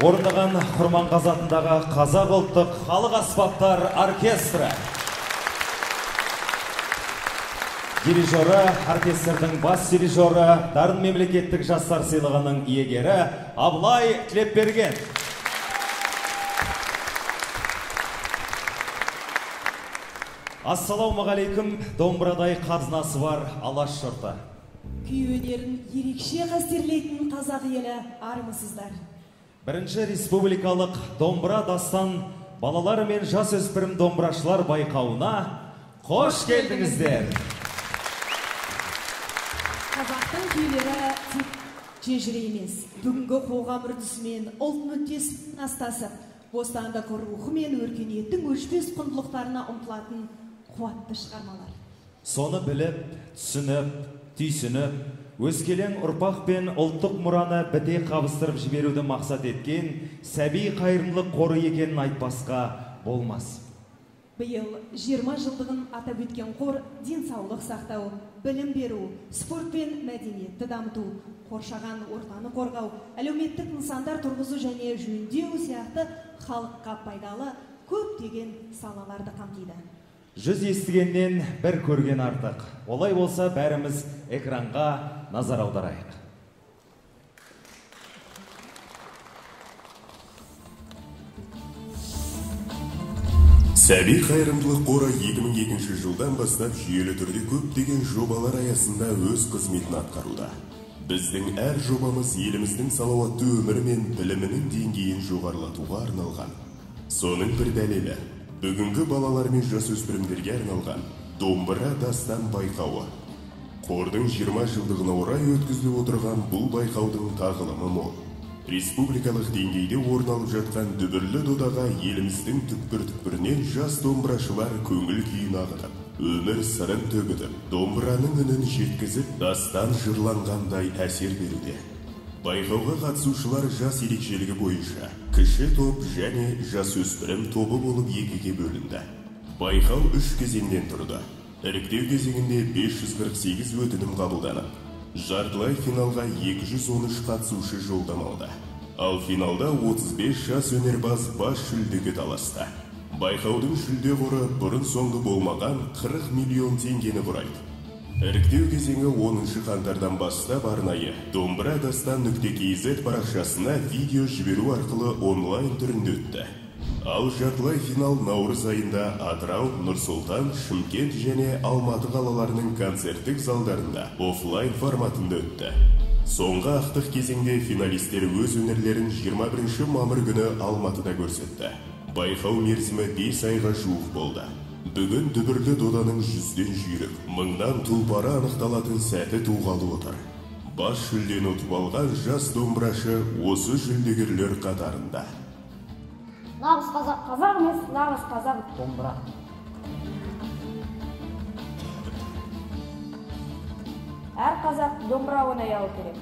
орындаған Құрманғазы атындағы Қазақ ұлттық халық аспаптар оркестрі. Дирижері, оркестрдің бас дирижері, Дарын мемлекеттік жастар сыйлығының иегері Абылай Тілепберген. Ассалаумағалейкум, домбырадай қазынасы бар Алаш жұрты. Күй өнерін ерекше қастерлейтін қазақ елі армысыздар. Бірінші республикалық домбыра дастан балалар мен жасөспірім домбырашылар байқауына қош келдіңіздер. Қазақтың күйлері тек жежіре емес, бүгінгі қоғам үрдісімен ұлт мүддесін астасып, бостандық рухы мен өркениеттің өшпес құндылықтарына ұмтылатын қуатты шығармалар. Соны біліп, түсініп, түйсініп, өскелең ұрпақ пен ұлттық мұраны біте қабыстырып жіберуді мақсат еткен сәби қайырымдылық қоры екенін айтпасқа болмас. Биыл 20 жылдығын атап өткен қор денсаулық сақтау, білім беру, спорт пен мәдениетті дамыту, қоршаған ортаны қорғау, әлеуметтік нысандар тұрғызу және жөндеу сияқты халыққа пайдалы көптеген салаларды қамтиды. 100 естігеннен бір көрген артық. Олай болса бәріміз экранға назар аударайық. Сәби қайырымдылық қоры 2002 жылдан бастап жүйелі түрде көптеген жобалар аясында өз қызметін атқаруда. Біздің әр жобамыз еліміздің салауатты өмірі мен білімінің деңгейін жоғарылатуға арналған. Соның бір дәлелі, бүгінгі балалар мен жасөспірімдерге арналған домбыра дастан байқауы. Қордың 20 жылдығына орай өткізіліп отырған бұл байқаудың тағылымы мол. Республикалық деңгейде орын алып жатқан дүбірлі додаға еліміздің түкпір-түкпірінен жас домбырашылар көңіл күйін ағытып, өмір сырын төгітіп, домбыраның үнін жеткізіп, дастан жырланғандай әсер беруде. Байқауға қатысушылар жас ерекшелігі бойынша кіші топ және жасөспірім тобы болып екіге бөлінді. Байқау 3 кезеңнен тұрды. Іріктеу кезеңінде 548 өтінім қабылданып, жартылай финалға 213 қатысушы жолдама алды. Ал финалда 35 жас өнерпаз бас жүлдеге таласты. Байқаудың жүлде қоры бұрын соңды болмаған 40 миллион теңгені құрайды. Іріктеу кезеңі 10 қаңтардан бастап арнайы домбыра дастан.kz парақшасына видео жіберу арқылы онлайн түрінде өтті. Ал жартылай финал наурыз айында Атырау, Нұр-Сұлтан, Шымкент және Алматы қалаларының концерттік залдарында офлайн форматында өтті. Соңғы ақтық кезеңде финалистер өз өнерлерін 21 мамыр күні Алматыда көрсетті. Байқау мерзімі 5 айға жуық болды. Бүгін дүбірлі доданың 100-ден жүйрік, 1000-дан тұлпары анықталатын сәті туғалы отыр. Бас жүлдені ұтып алған жас домбырашы осы жүлдегерлер қатарында. Нағыз қазақ емес, нағыз қазақ домбыра. Әр қазақ домбыра ойнай алу керек.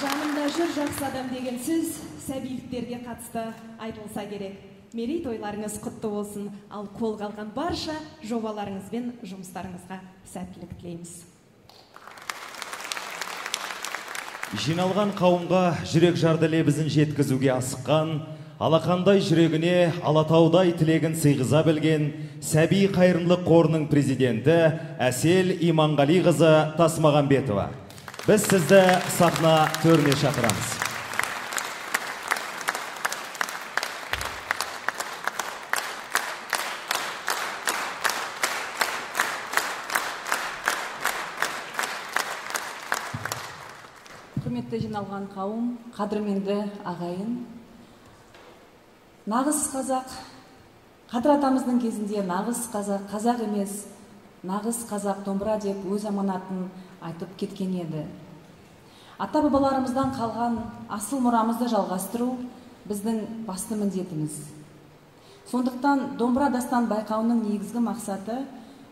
Жанымда жүр жақсы адам деген сөз сәбиліктерге қатысты айтылса керек. Мерейтойларыңыз құтты болсын, ал қолға алған барша жобаларыңыз бен жұмыстарыңызға сәттілік тілейміз. Жиналған қауымға жүрек жарды лебізін жеткізуге асыққан, алақандай жүрегіне алатаудай тілегін сыйғыза білген Сәби қайырымдылық қорының президенті Әсел Иманғалиқызы Тасмағамбетова. Біз сізді сахна төріне шақырамыз. Құрметті жиналған қауым, қадірменді ағайын. Нағыз қазақ, Қадыр атамыздың кезінде нағыз қазақ, қазақ емес, нағыз қазақ домбыра деп өз аманатын айтып кеткен еді. Ата-бабаларымыздан қалған асыл мұрамызды жалғастыру біздің басты міндетіміз. Сондықтан домбыра дастан байқауының негізгі мақсаты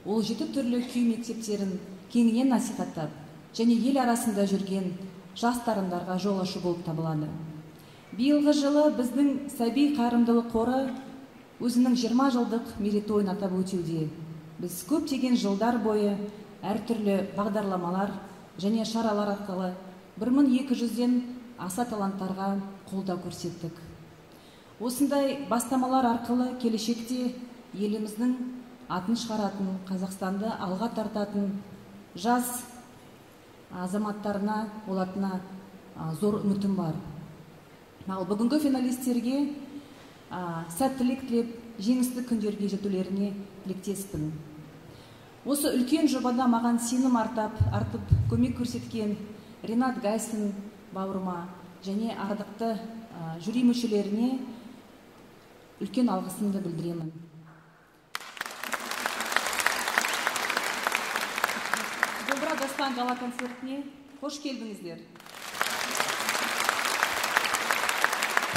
ол 7 түрлі күй мектептерін кеңінен насихаттап, және ел арасында жүрген жас дарындарға жол ашу болып табылады. Биылғы жылы біздің сәби қайырымдылық қоры өзінің 20 жылдық мерейтойын атап өтуде. Біз көптеген жылдар бойы әртүрлі бағдарламалар және шаралар арқылы 1200-ден аса таланттарға қолдау көрсеттік. Осындай бастамалар арқылы келешекте еліміздің атын шығаратын, Қазақстанды алға тартатын жас азаматтарына олатына зор үмітім бар. Ал бүгінгі финалистерге сәттілік тілеп, жеңісті күндерге жетулеріне тілектеспін. Осы үлкен жобада маған сенім артып көмек көрсеткен Ринат Гайсын бауырыма және ардықты жюри мүшелеріне үлкен алғысымды білдіремін. Домбыра дастан гала концертіне қош келдіңіздер.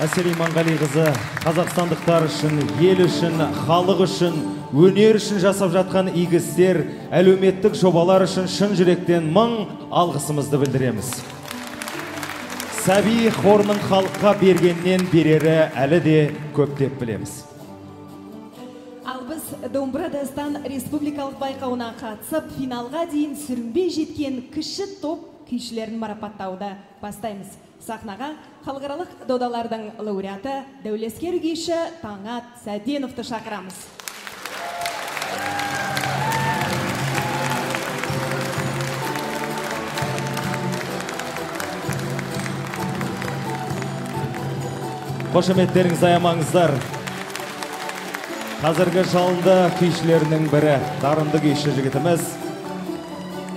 Әсел Иманғалиқызы қазақстандықтар үшін, ел үшін, халық үшін, өнер үшін жасап жатқан игі істер, әлеуметтік жобалар үшін шын жүректен мың алғысымызды білдіреміз. Сәби қорының халыққа бергеннен берері әлі де көп деп білеміз. Ал біз Домбыра дастан республикалық байқауына қатысып, финалға дейін сүрінбей жеткен кіші топ күйшілерін марапаттауды бастаймыз. Сахнаға халықаралық додалардың лауреаты дәулескер күйші Таңат Сәденовты шақырамыз. Қошеметтеріңіз аямаңыздар. Қазіргі жалынды күйшілерінің бірі дарынды күйші жігітіміз.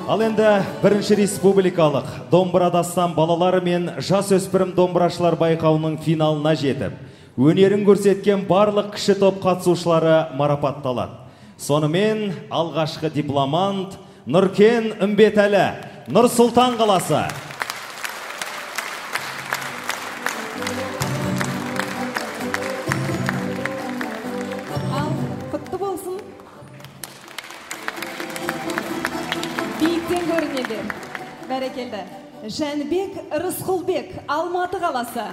Ал енді бірінші республикалық домбыра дастан балалары мен жасөспірім домбырашылар байқауының финалына жетіп, өнерін көрсеткен барлық кіші топ қатысушылары марапатталады. Сонымен алғашқы дипломант Нұркен Үмбетәлі, Нұр Сұлтан қаласы. Ал құтты болсын. Биіктен көрінеді. Бәрекелді. Жәнбек Рысқұлбек, Алматы қаласы.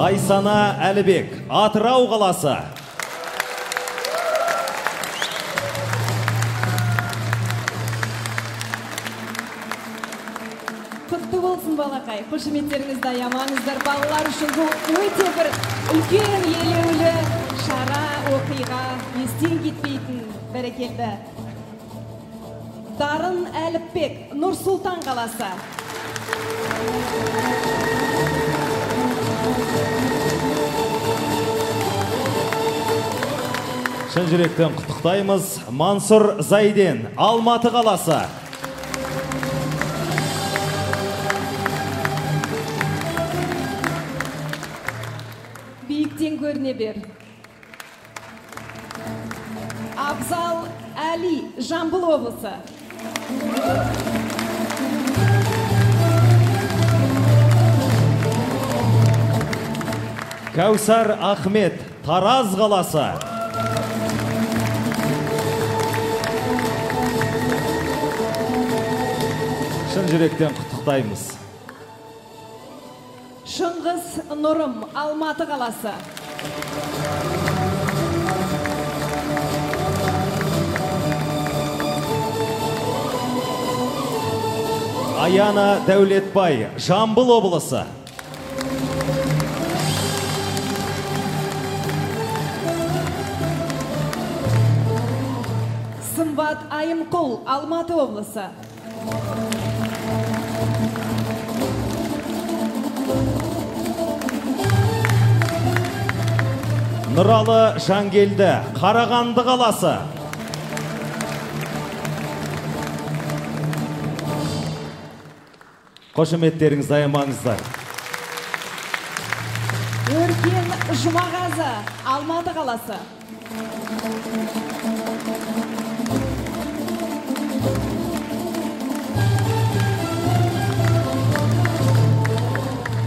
Айсана Әлібек, Атырау қаласы. Құтты болсын балақай. Қошеметтеріңізді аямаңыздар. Балалар үшін бұл өте бір үлкен елеулі шара, оқиға, естен кетпейтін. Бәрекелді. Дарын Әліпбек, Нұр Сұлтан қаласы. Шын жүректен құттықтаймыз. Мансұр Зайден, Алматы қаласы. Биіктен көріне бер. Абзал Әли, Жамбыл облысы. Кәусар Ахмет, Тараз қаласы. Шын жүректен құттықтаймыз. Шыңғыс Нұрым, Алматы қаласы. Аяна Дәулетбай, Жамбыл облысы. Сымбат Айымқұл, Алматы облысы. Нұралы Жангелді, Қарағанды қаласы. Қошеметтеріңіз аямаңыздар. Өркен Жұмағазы, Алматы қаласы.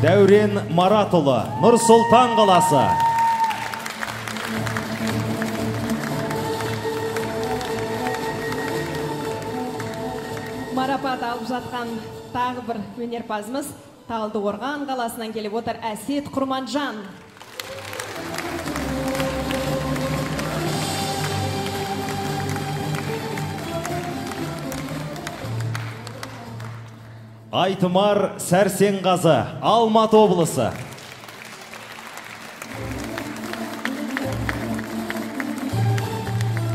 Дәурен Маратұлы, Нұр Сұлтан қаласы. марапат алып жатқан тағы бір өнерпазымыз Талдықорған қаласынан келіп отыр Әсет Құрманжан. Айтымар Сәрсенғазы, Алматы облысы.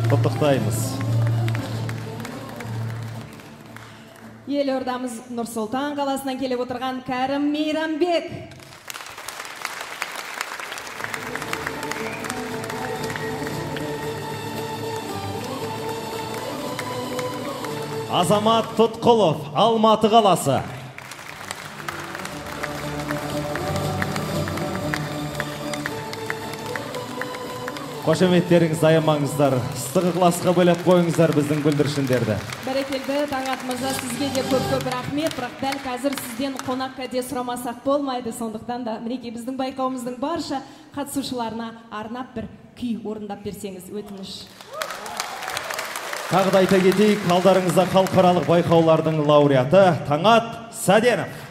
Құттықтаймыз. Елордамыз Нұр-Сұлтан қаласынан келіп отырған Кәрім Мейрамбек. Азамат Тұтқұлов, Алматы қаласы. Қошеметтеріңіз аямаңыздар, ыстық ықыласқа бөлеп қойыңыздар біздің бүлдіршіндерді. Бәрекелді, Таңат мырза, сізге де көп-көп рахмет, бірақ дәл қазір сізден қонақ кәде сұрамасақ болмайды, сондықтан да мінекей біздің байқауымыздың барша қатысушыларына арнап бір күй орындап берсеңіз өтініш. Тағы да айта кетейік, алдарыңызда халықаралық байқаулардың лауреаты Таңат Сәденов.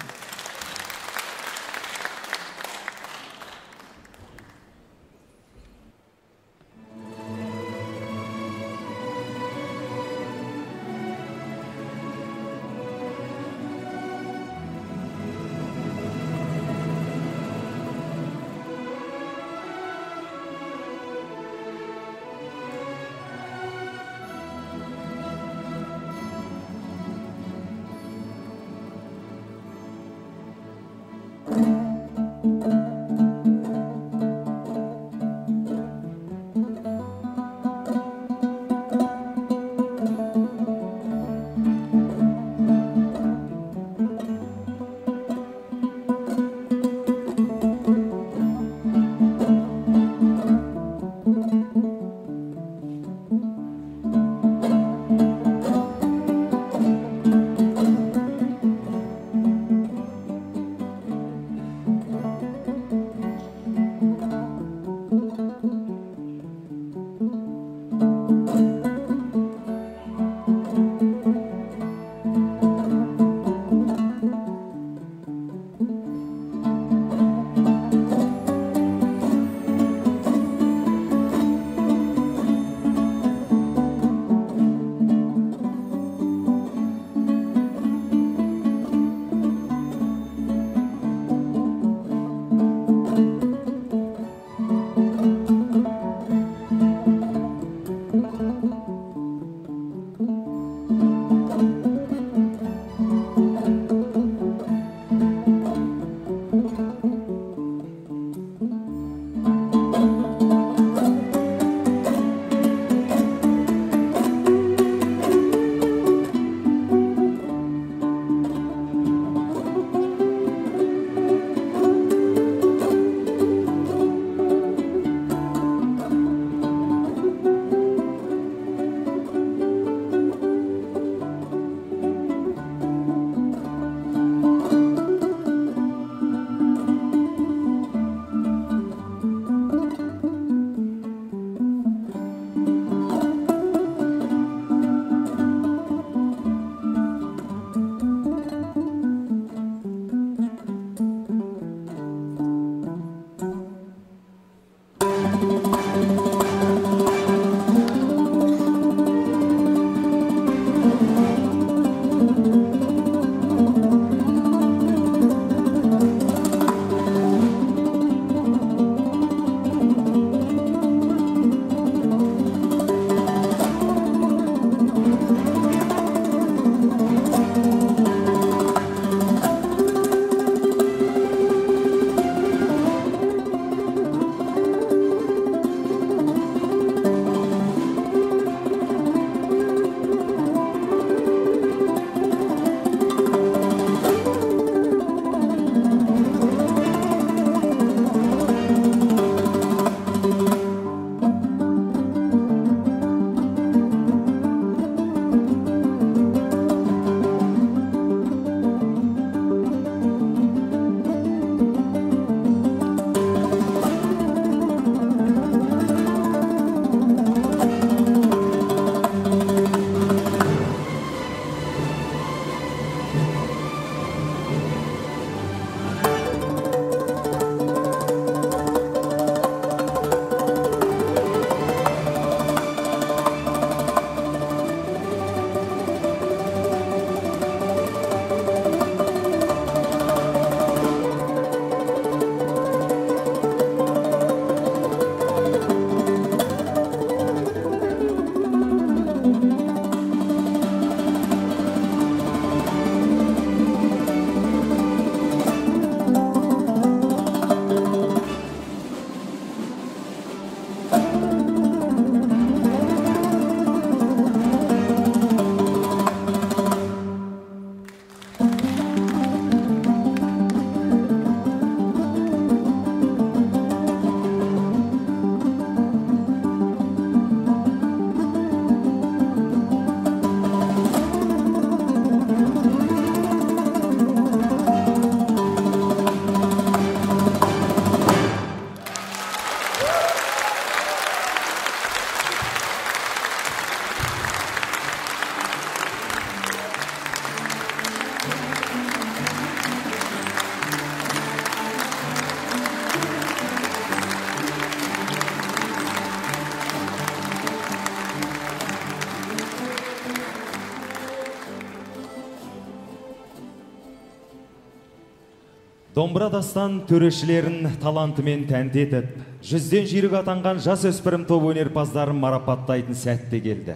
Домбыра дастан төрешілерін талантымен тәнті етіп, 100-ден жүйрік атанған жас өспірім топ өнерпаздарын марапаттайтын сәтте келді.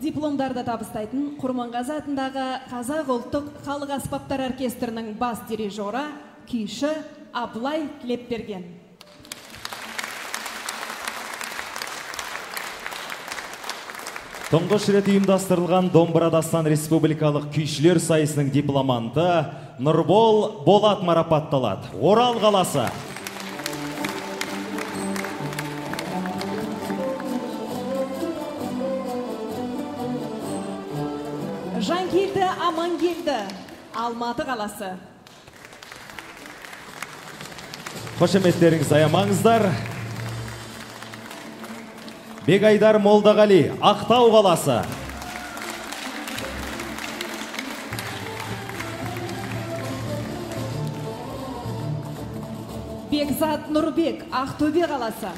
Дипломдарды табыстайтын Құрманғазы атындағы Қазақ ұлттық халық аспаптар оркестрінің бас дирижері, күйші Абылай Тілепберген. Тұңғыш рет ұйымдастырылған Домбыра дастан республикалық күйшілер сайысының дипломанты Нұрбол Болат марапатталады. Орал қаласы. Жангелді Амангелді, Алматы қаласы. Қошеметтеріңіз аямаңыздар. Бегайдар Молдағали, Ақтау қаласы. Бекзат Нұрбек, Ақтөбе қаласы.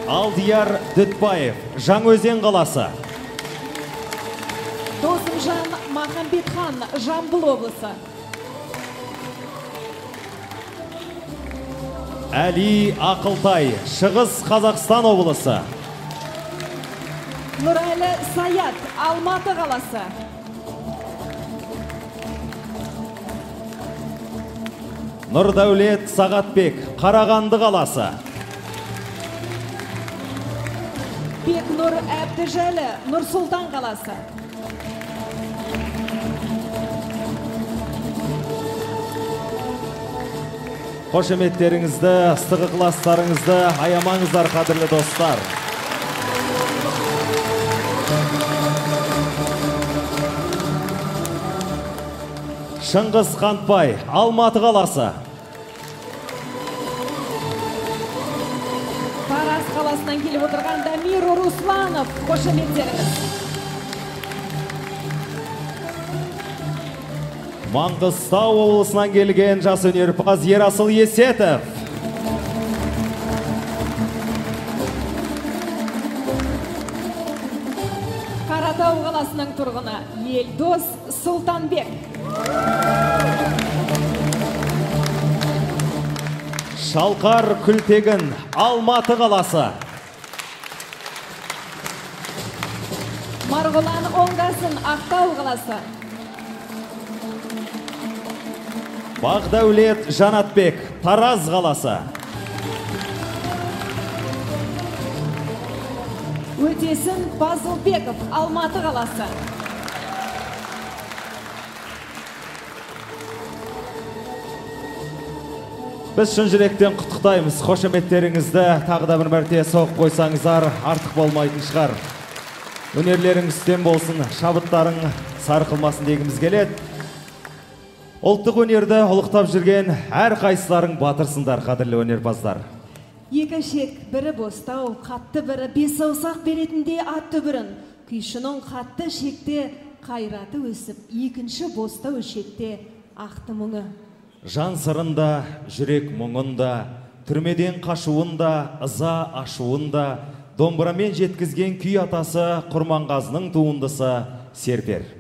Алдияр Дүтбаев, Жаңаөзен қаласы. Досымжан Махамбетхан, Жамбыл облысы. Әли Ақылтай, Шығыс Қазақстан облысы. Нұрәлі Саят, Алматы қаласы. Нұрдәулет Сағатбек, Қарағанды қаласы. Бекнұр Әбдіжәлі, Нұр-Сұлтан қаласы. Қошеметтеріңізді, ыстық ықыластарыңызды аямаңыздар, қадірлі достар. Шыңғыс Қантбай, Алматы қаласы. Тараз қаласынан келіп отырған Дамир Русланов, қошеметтеріңіз. Маңғыстау облысынан келген жас өнерпаз Ерасыл Есетов. Қаратау қаласының тұрғыны Елдос Сұлтанбек. Шалқар Күлтегін, Алматы қаласы. Марғұлан Оңдасын, Ақтау қаласы. Бағдәулет Жанатбек, Тараз қаласы. Өтесін Базылбеков, Алматы қаласы. Біз шын жүректен құттықтаймыз. Қошеметтеріңізді тағы да бір мәрте соғып қойсаңыздар, артық болмайтын шығар. Өнерлеріңіз үстем болсын, шабыттарың сарқылмасын дегіміз келеді. Ұлттық өнерді ұлықтап жүрген әр қайсыларың батырсындар, қадірлі өнерпаздар. Екі шек, бірі бостау, қатты бірі бес саусақ беретінде ат түбірін. Күйшінің қатты шекте қайраты өсіп, екінші бостау шекте ақты мұңы. Жан сырында, жүрек мұңында, түрмеден қашуында, ыза ашуында, домбырамен жеткізген күй атасы Құрманғазының туындысы Серпер.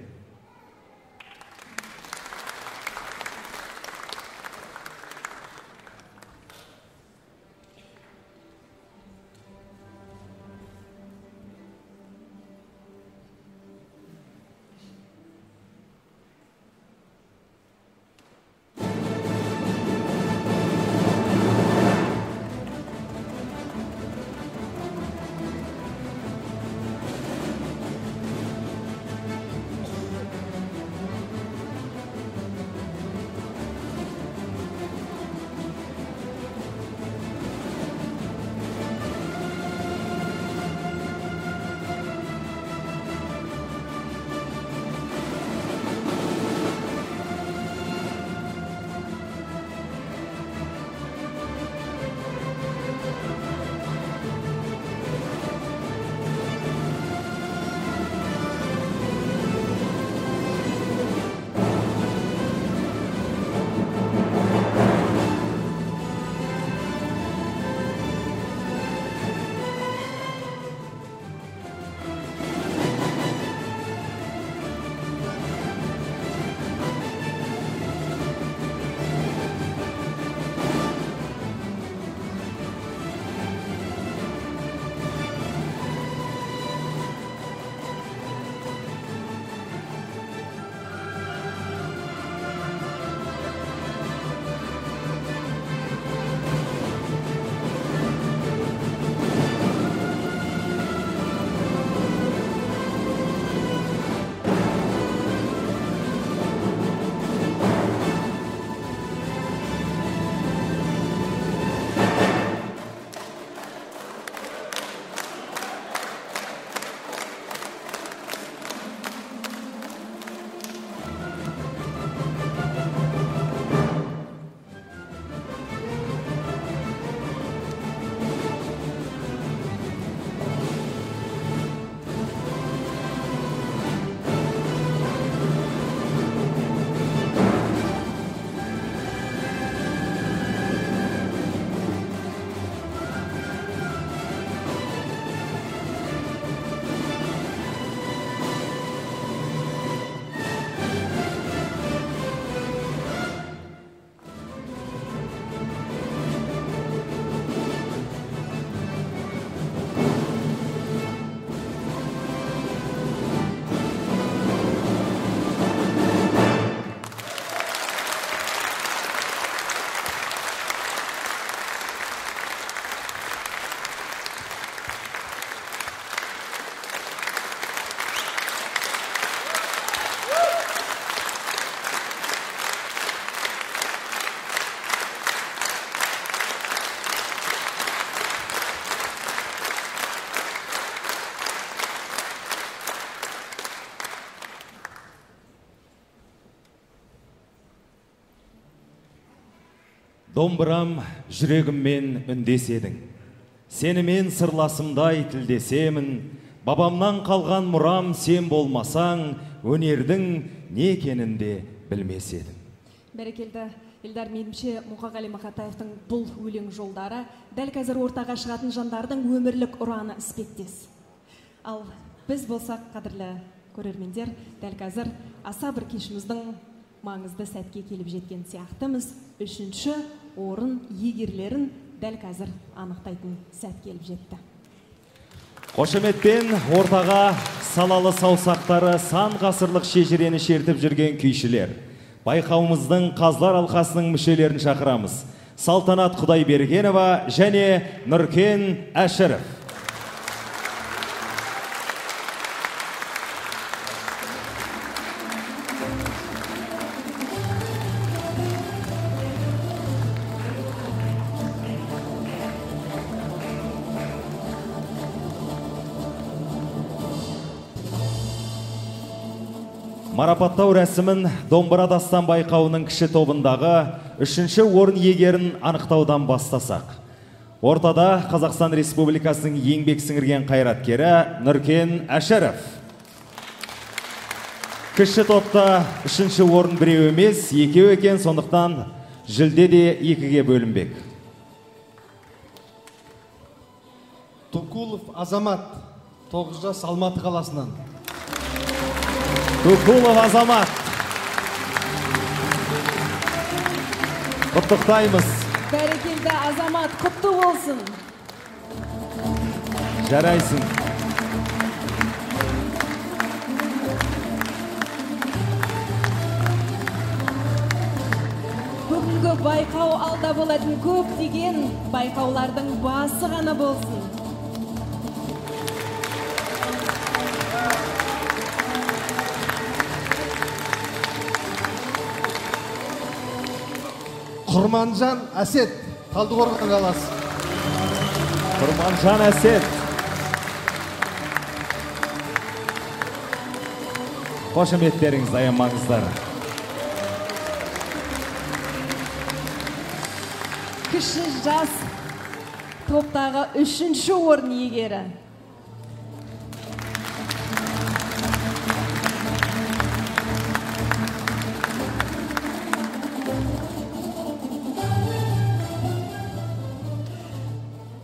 Домбырам жүрегіммен үндеседің. Сенімен сырласымдай тілдесемін. Бабамнан қалған мұрам сен болмасаң, өнердің не екенін де білмес едім. Бәрекелді, Эльдар, менімше Мұқағали Мақатаевтың бұл өлең жолдары дәл қазір ортаға шығатын жандардың өмірлік ұраны іспеттес. Ал біз болсақ, қадірлі көрермендер, дәл қазір аса бір кешіміздің маңызды сәтке келіп жеткен сияқтымыз. 3-ші орын иегерлерін дәл қазір анықтайтын сәт келіп жетті. Қошеметпен ортаға салалы саусақтары сан ғасырлық шежірені шертіп жүрген күйшілер. Байқауымыздың қазылар алқасының мүшелерін шақырамыз. Салтанат Құдайбергенова және Нұркен Әшіров. Марапаттау рәсімін Домбыра дастан байқауының кіші тобындағы 3-ші орын иегерін анықтаудан бастасақ. Ортада Қазақстан Республикасының еңбек сіңірген қайраткері Нұркен Әшіров. Кіші топта 3-ші орын біреу емес, екеу екен, сондықтан жүлде де 2-ге бөлінбек. Тукулов Азамат, 9 жас, Алматы қаласынан. Тукулов Азамат. Құттықтаймыз. Бәрекелді Азамат, құтты болсын. Жарайсың. Бүгінгі байқау алда болатын көп деген байқаулардың басы ғана болсын. Құрманжан Әсет, Талдықорған қаласы. Құрманжан Әсет. Қошеметтеріңіз аямаңыздар. Кіші жас топтағы 3-ші орын иегері.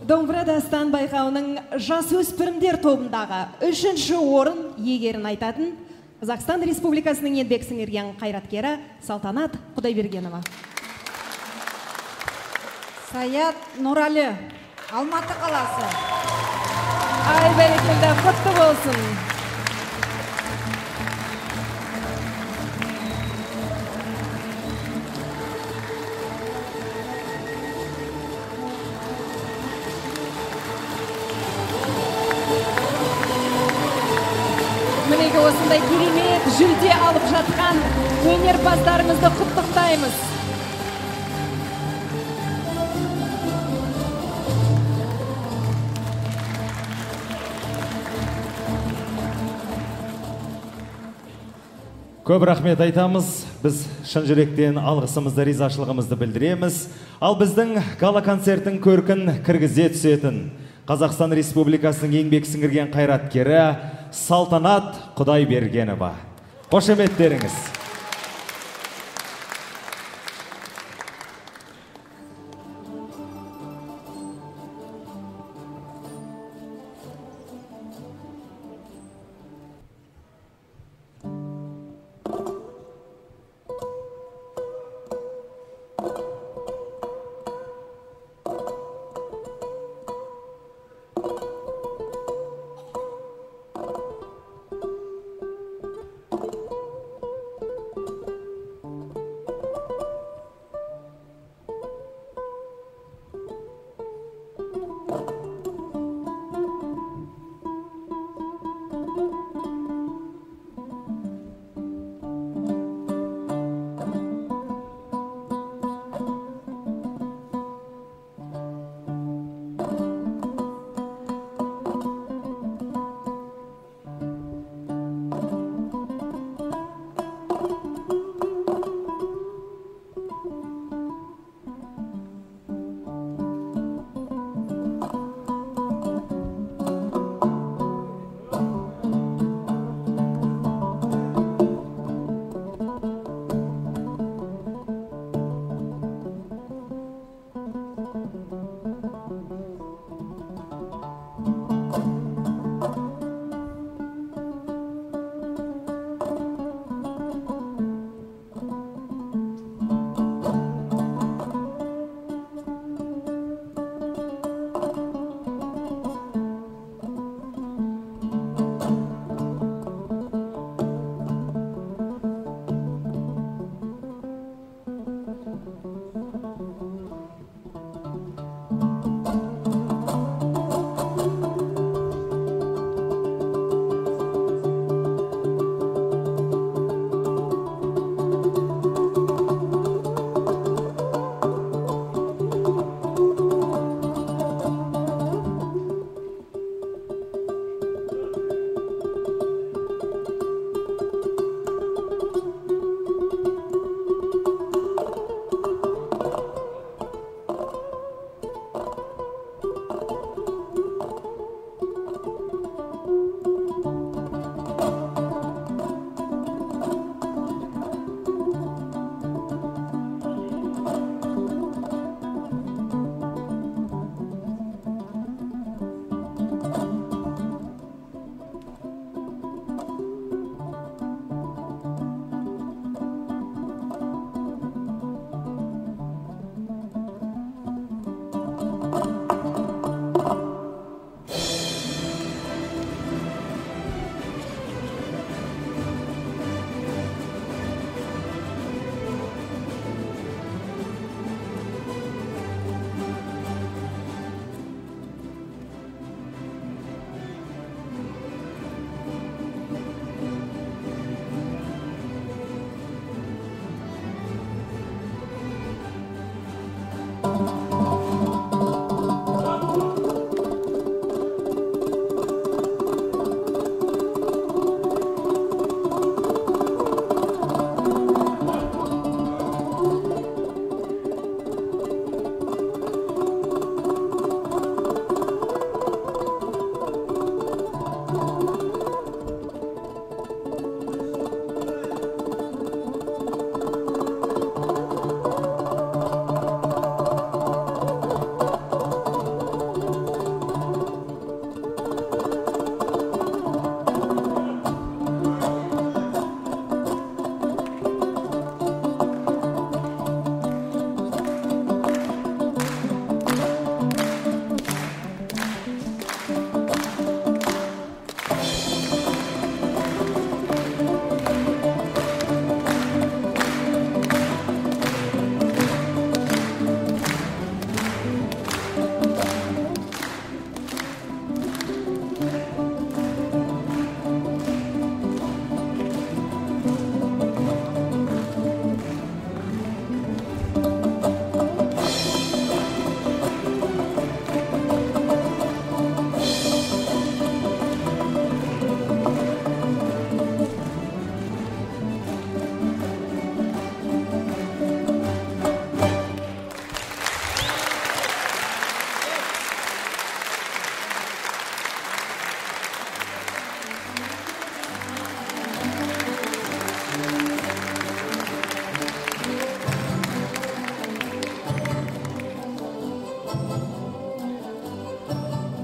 Домбыра дастан байқауының жасөспірімдер тобындағы 3-ші орын иегерін айтатын Қазақстан Республикасының еңбек сіңірген қайраткері Салтанат Құдайбергенова. Саят Нұралы, Алматы қаласы. Ай, бәрекелді, құтты болсын. Мінеге осындай керемет жүлде алып жатқан өнерпаздарымызды құттықтаймыз. Көп рахмет айтамыз. Біз шын жүректен алғысымызды, ризашылығымызды білдіреміз. Ал біздің гала концерттің көркін кіргізе түсетін Қазақстан Республикасының еңбек сіңірген қайраткері Салтанат Құдайбергенова. Қошеметтеріңіз.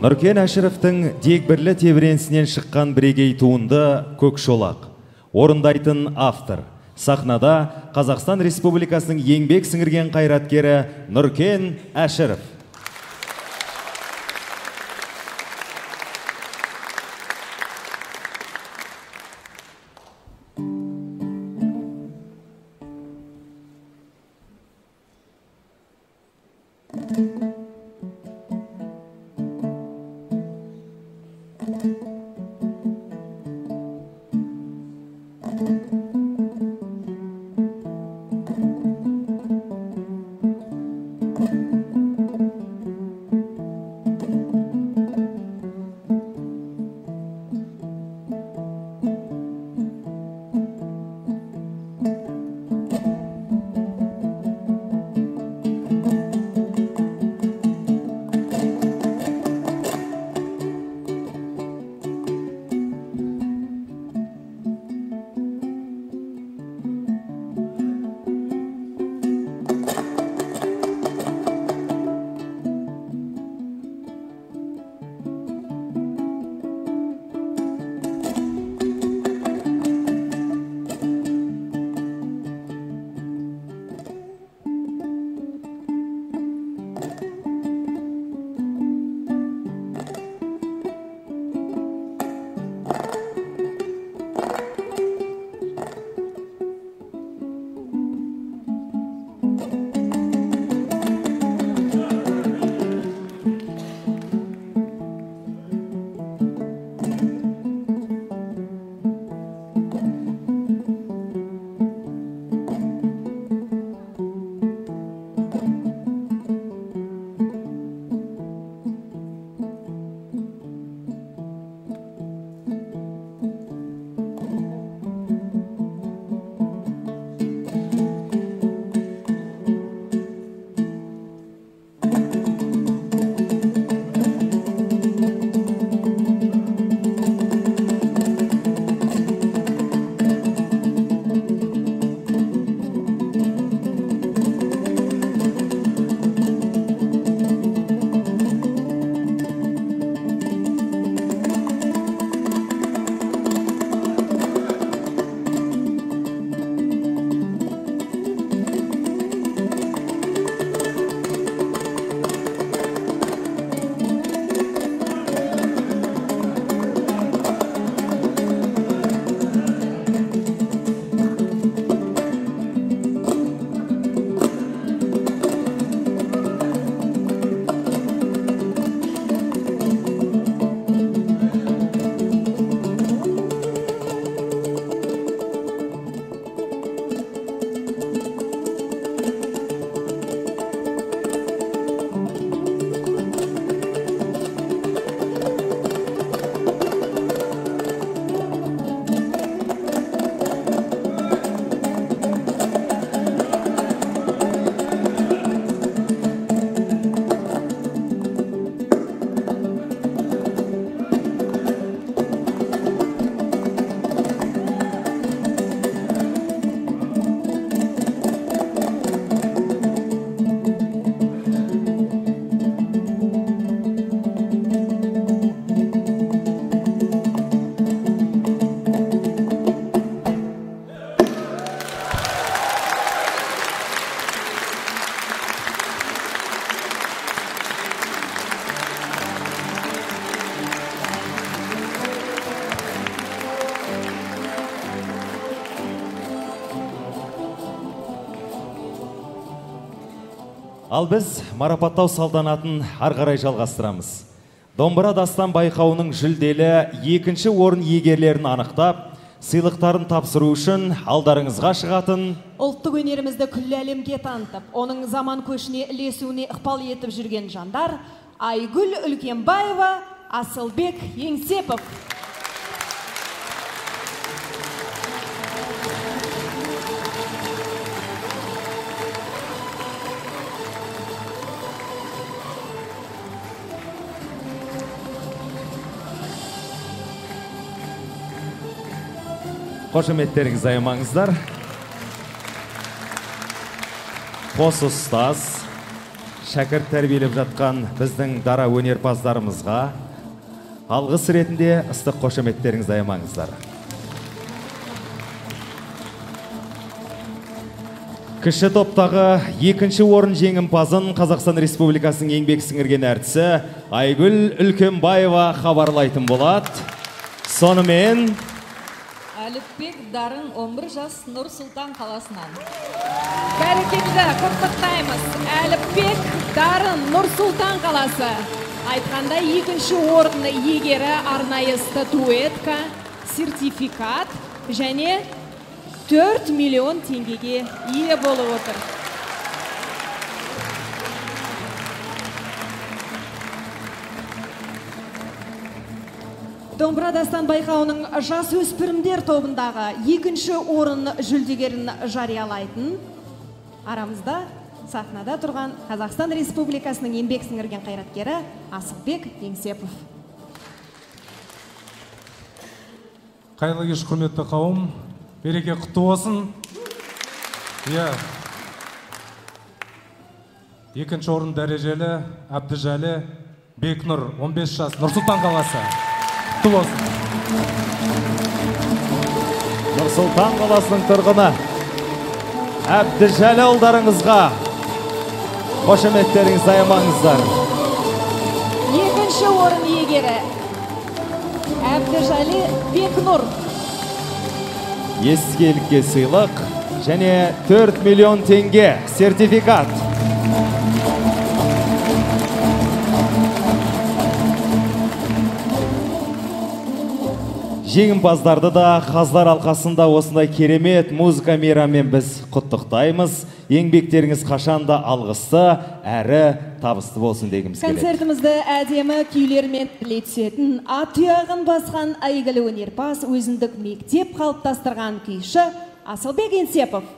Нұркен Әшіровтің дегбірлі тебіренісінен шыққан бірегей туынды «Көкшолақ». Орындайтын автор. Сахнада Қазақстан Республикасының еңбек сіңірген қайраткері Нұркен Әшіров. Ал біз марапаттау салтанатын ары қарай жалғастырамыз. Домбыра дастан байқауының жүлделі екінші орын иегерлерін анықтап, сыйлықтарын тапсыру үшін алдарыңызға шығатын ұлттық өнерімізді күллі әлемге танытып, оның заман көшіне ілесуіне ықпал етіп жүрген жандар Айгүл Үлкенбаева, Асылбек Еңсепов. Қошеметтеріңіз аямаңыздар. Қос ұстаз, шәкірт тәрбиелеп жатқан біздің дара өнерпаздарымызға алғыс ретінде ыстық қошеметтеріңізді аямаңыздар. Кіші топтағы екінші орын жеңімпазын Қазақстан Республикасының еңбек сіңірген әртісі Айгүл Үлкенбаева хабарлайтын болады. Сонымен Әліпбек Дарын 11 жас Нұр-Сұлтан қаласынан. Бәрекелді, құттықтаймыз. Әліпбек Дарын Нұр-Сұлтан қаласы. Айтқанда екінші орынды иегері арнайы статуэтка, сертификат және 4 миллион теңгеге ие болып отыр. Домбыра дастан байқауының жас өспірімдер тобындағы екінші орын жүлдегерін жариялайтын арамызда сахнада тұрған Қазақстан Республикасының еңбек сіңірген қайраткері Асылбек Еңсепов. Қайырлы кеш, құрметті қауым, береке құтты болсын. Екінші орын дәрежелі Әбдіжәлі Бекнұр, 15 жас, Нұр-Сұлтан қаласы. Құтты болсын. Нұр-Сұлтан қаласының тұрғыны Әбдіжәлі ұлдарыңызға қошеметтеріңізді аямаңыздар. Екінші орын иегері Әбдіжәлі Бекнұр. Ескелікке сыйлық және 4 миллион теңге сертификат. Жеңімпаздарды да қазылар алқасында осындай керемет музыка мейрамымен біз құттықтаймыз. Еңбектеріңіз қашанда алғысты әрі табысты болсын дегіміз келеді. Концертімізді әдемі күйлермен біле түсетін, ат тұяғын басқан әйгілі өнерпаз, өзіндік мектеп қалыптастырған күйші Асылбек Еңсепов.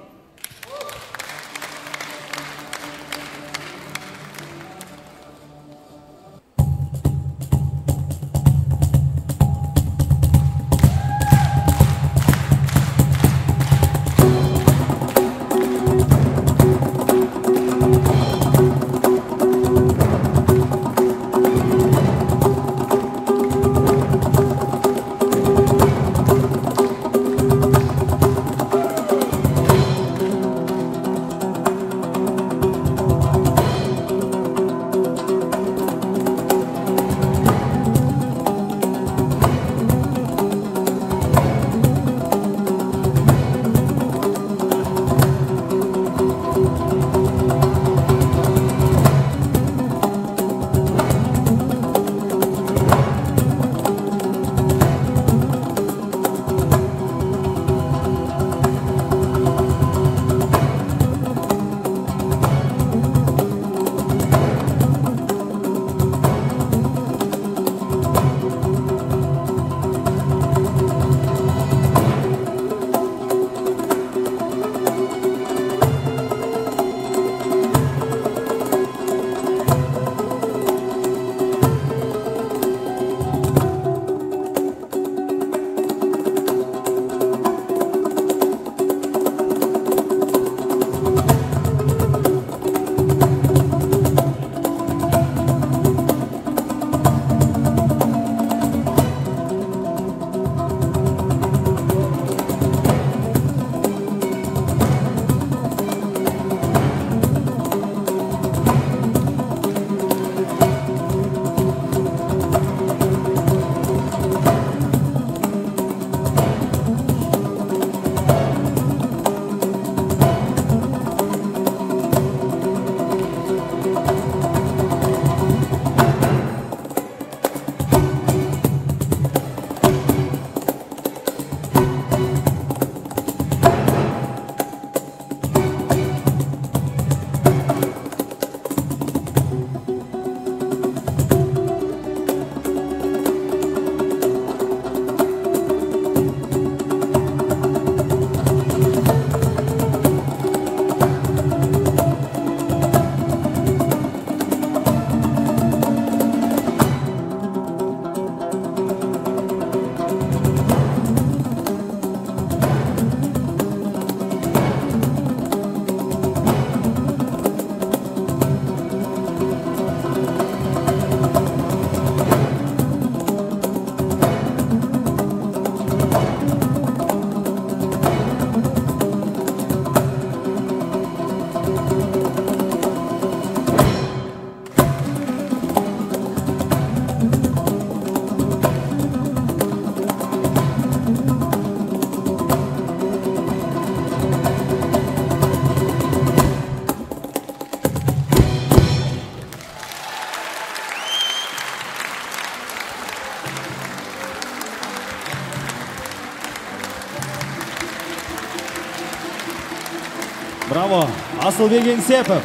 Браво, Асылбек Еңсепов.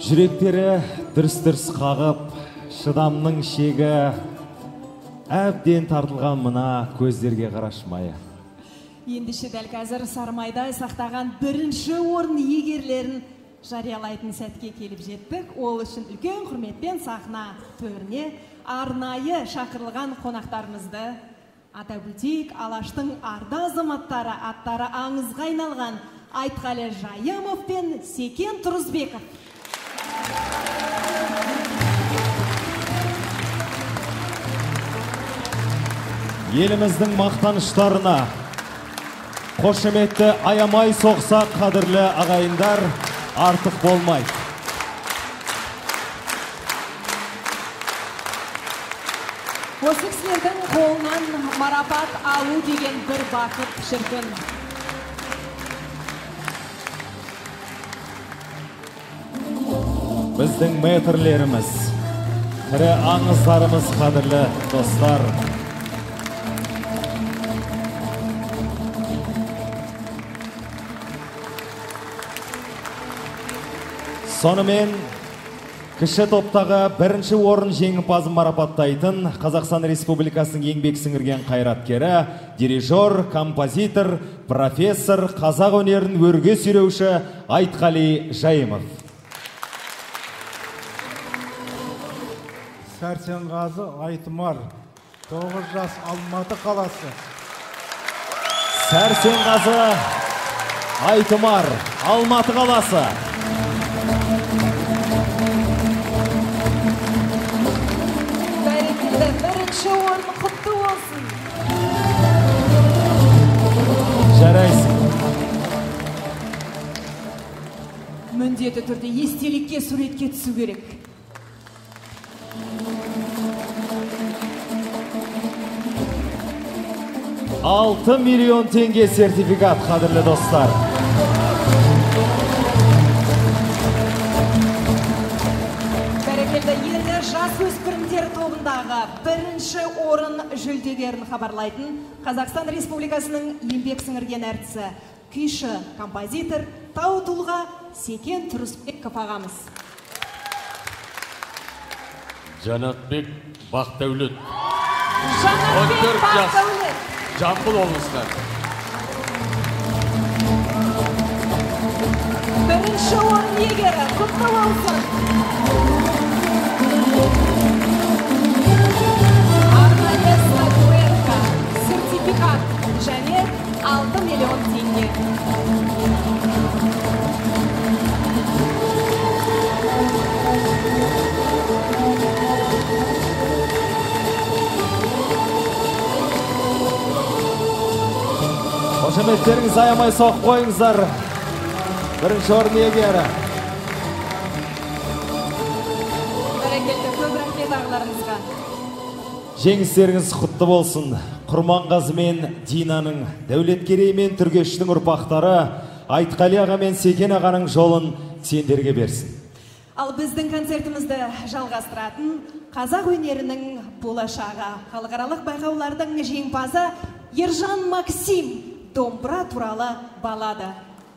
Жүректері дүрс-дүрс қағып, шыдамның шегі әбден тартылған мына көздерге қарашмайы. Ендеше дәл қазір Сармайдай сақтаған бірінші орын иегерлерін жариялайтын сәтке келіп жеттік. Ол үшін үлкен құрметпен сахна төріне арнайы шақырылған қонақтарымызды атап өтейік. Алаштың арда азаматтары аттары аңызға айналған Айтқали Жайымов пен Секен Тұрысбеков. Еліміздің мақтаныштарына қошеметті аямай соқса қадірлі ағайындар артық болмайды. Осы кісілердің қолынан марапат алу деген бір бақыт шіркін. Біздің мэтрлеріміз, тірі аңыздарымыз қадірлі достар. Сонымен, кіші топтағы бірінші орын жеңімпазын марапаттайтын Қазақстан Республикасының еңбек сіңірген қайраткері, дирижер, композитор, профессор, қазақ өнерін өрге сүйреуші Айтқали Жайымов. Сәрсенғазы Айтымар, 9 жас, Алматы қаласы. Сәрсенғазы Айтымар, Алматы қаласы. Бәрекелді, бірінші орын құтты болсын. Жарайсың. Міндетті түрде естелікке суретке түсу керек. 6 миллион теңге сертификат, қадірлі достар. Бәрекелді, енді жас өспірімдер тобындағы бірінші орын жүлдегерін хабарлайтын Қазақстан Республикасының еңбек сіңірген әртісі, күйші, композитор, тау тұлға Секен Тұрысбеков ағамыз. Жанатбек Бақтәулет. Жанатбек Бақтәулет. Жамбыл облысынан. Бірінші орын иегері, құтты болсын. Арнайы статуэтка, сертификат және 6 миллион теңге. Қошеметтеріңіз аямай соқ қойыңыздар. Бірінші орын иегері. Бәрекелді, көп рахмет ағаларыңызға. Жеңістеріңіз құтты болсын. Құрманғазы мен Динаның, Дәулеткерей мен Түргештің ұрпақтары Айтқали аға мен Секен ағаның жолын сендерге берсін. Ал біздің концертімізді жалғастыратын қазақ өнерінің болашағы, халықаралық байқаулардың жеңімпазы Ержан Максим домбыра туралы балады.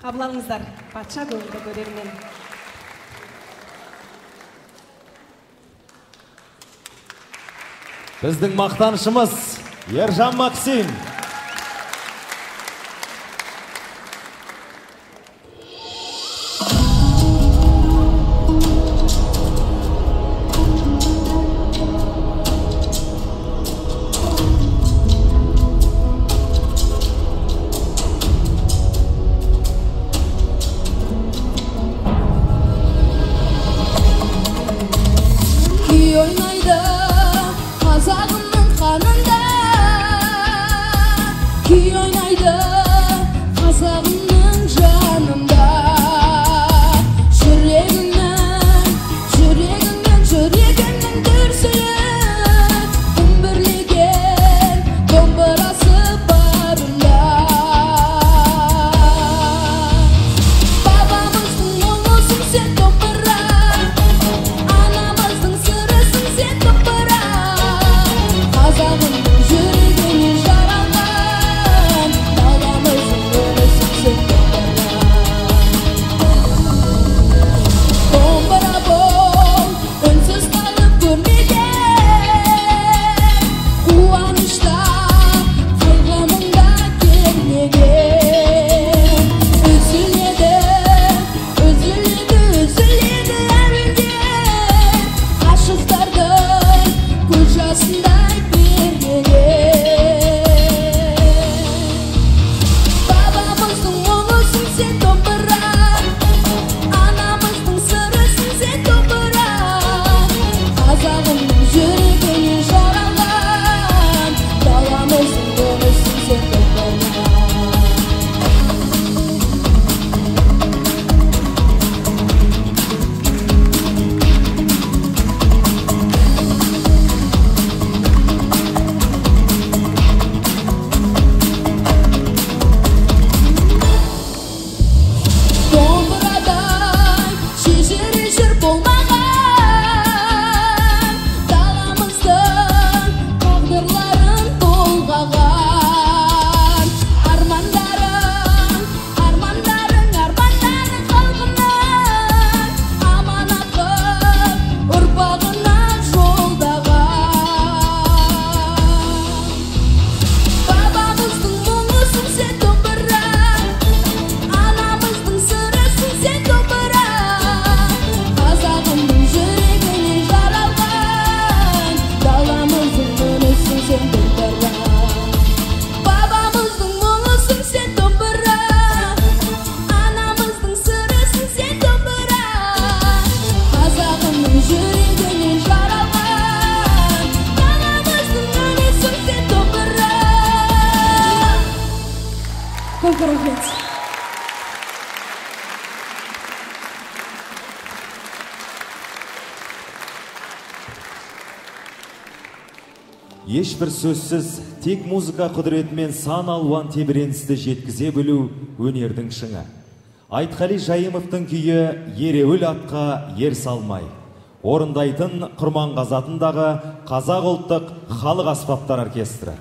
Қабылыңыздар, патша көңілді көрермен. Біздің мақтанышымыз Ержан Максим. Kүй ойнайды қазағымның қанында, рахмет. Ешбір сөзсіз, тек музыка құдіретімен сан алуан тебіреністі жеткізе білу өнердің шыңы. Айтқали Жайымовтың күйі ереуіл атқа ер салмай. Орындайтын Құрманғазы атындағы Қазақ ұлттық халық аспаптар оркестрі.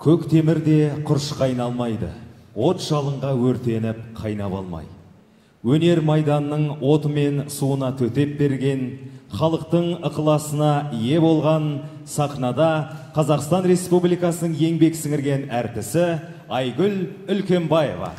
Көк темірде құрш қайналмайды, от жалынға өртеніп қайнап алмай. Өнер майданның оты мен суына төтеп берген, халықтың ықыласына ие болған сахнада Қазақстан Республикасының еңбек сіңірген әртісі Айгүл Үлкенбаева.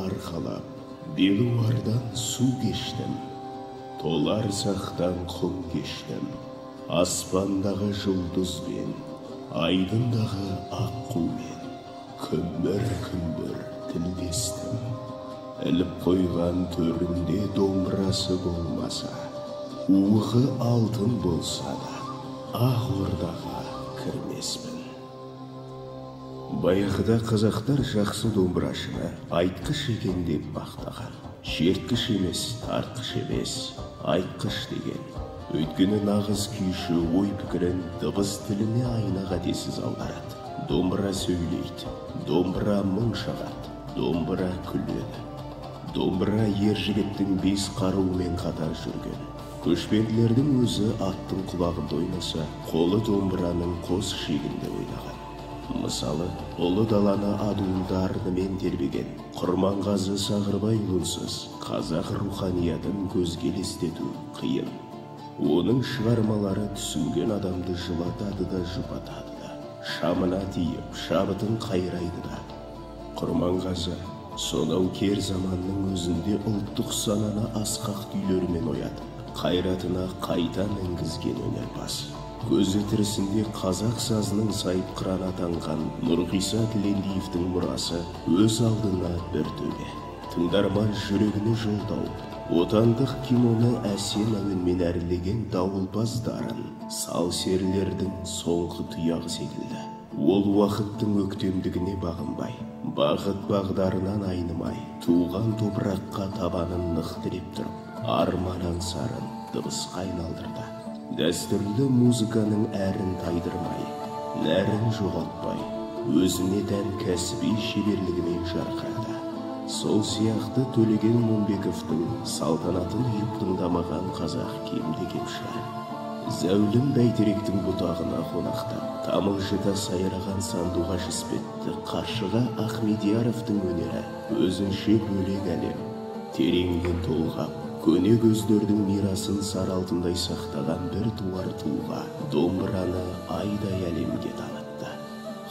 арқалап, белуардан су кештім, толар сақтан құм кештім, аспандағы жұлдызбен, айдындағы аққумен, күмбір-күмбір тілдестім. Іліп қойған төрінде домбырасы болмаса, уығы алтын болса да, ақ ордаға кірмеспін. Баяғыда қазақтар жақсы домбырашыны айтқыш екен деп мақтаған. Шерткіш емес, тартқыш емес, айтқыш деген. Өйткені нағыз күйші ой пікірін дыбыс тіліне айна қатесіз аударады. Домбыра сөйлейді, домбыра мұң шағады, домбыра күледі. Домбыра ер жігіттің 5 қаруымен қатар жүрген. Көшпенділердің өзі аттың құлағында ойнаса, қолы домбыраның қос шегінде ойнаған. Мысалы, ұлы даланы адуынды арнымен тербеген Құрманғазы Сағырбайұлынсыз қазақ руханиятын көзге елестету қиын. Оның шығармалары түсінген адамды жылатады да жұбатады да, шамына тиіп, шабытын қайрайды да. Құрманғазы сонау кер заманның өзінде ұлттық сананы асқақ күйлерімен оятып, қайратына қайта мінгізген өнерпаз. Көзі тірісінде қазақ сазының сайып қыран атанған Нұрғиса Тілендиевтің мұрасы өз алдына бір төбе. Тыңдарман жүрегіне жолдау, отандық киноны әсем әуенмен әрлеген дауылпаз дарын, сал серілердің соңғы тұяғы секілді. Ол уақыттың өктемдігіне бағынбай, бағыт бағдарынан айнымай, туған топыраққа табанын нық тіреп тұрып, арман аңсарын дыбысқа айналдырды. Дәстүрлі музыканың әрін тайдырмай, нәрін жоғалтпай, өзіне тән кәсіби шеберлігімен жарқырады. Сол сияқты Төлеген Момбековтың салтанатын үйіп тыңдамаған қазақ кемде кеп шығар. Зәулім Бәйтеректің бұтағына қонақтап, тамылжыда сайраған сандуғаш іспетті Қаршыға Ахмедияровтың өнері өзінше бөлек әлем. Тереңнен толғап, көне көздердің мирасын сары алтындай сақтаған бір туар тұлға домбыраны айдай әлемге танытты.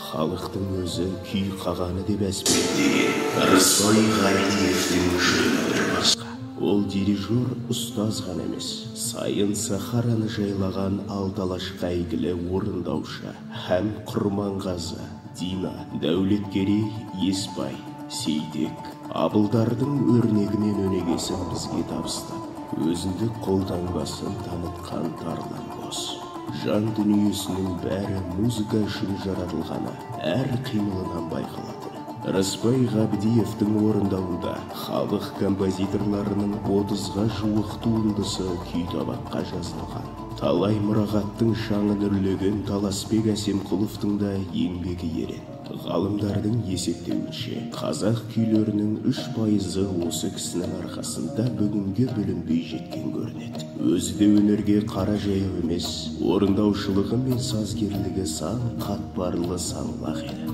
Халықтың өзі күй қағаны деп әспеттеген Рысбай Ғайниевтің жөні басқа. Ол дирижер ұстаз ғана емес, сайын Сахараны жайлаған алталашқа әйгілі орындаушы һәм Құрманғазы, Дина, Дәулеткерей, Еспай, Сейтек, Абылдардың өрнегінен өнегесін бізге табыстап, өзіндік қолтаңбасын танытқан Тарлан Қос. Жан дүниесінің бәрі музыка үшін жаратылғаны әр қимылынан байқалатын. Рысбай Ғабдиевтің орындауында халық композиторларының 30-ға жуық туындысы күйтабаққа жазылған. Талай мұрағаттың шаңын үрлеген Таласбек Әсемқұловтың да еңбегі ерен. Ғалымдардың есептеуінше, қазақ күйлерінің 3% осы кісінің арқасында бүгінге бүлінбей жеткен көрінеді. Өзі де өнерге қара жаяу емес, орындаушылығы мен сазгерлігі сан қатпарлы саңлақ еді.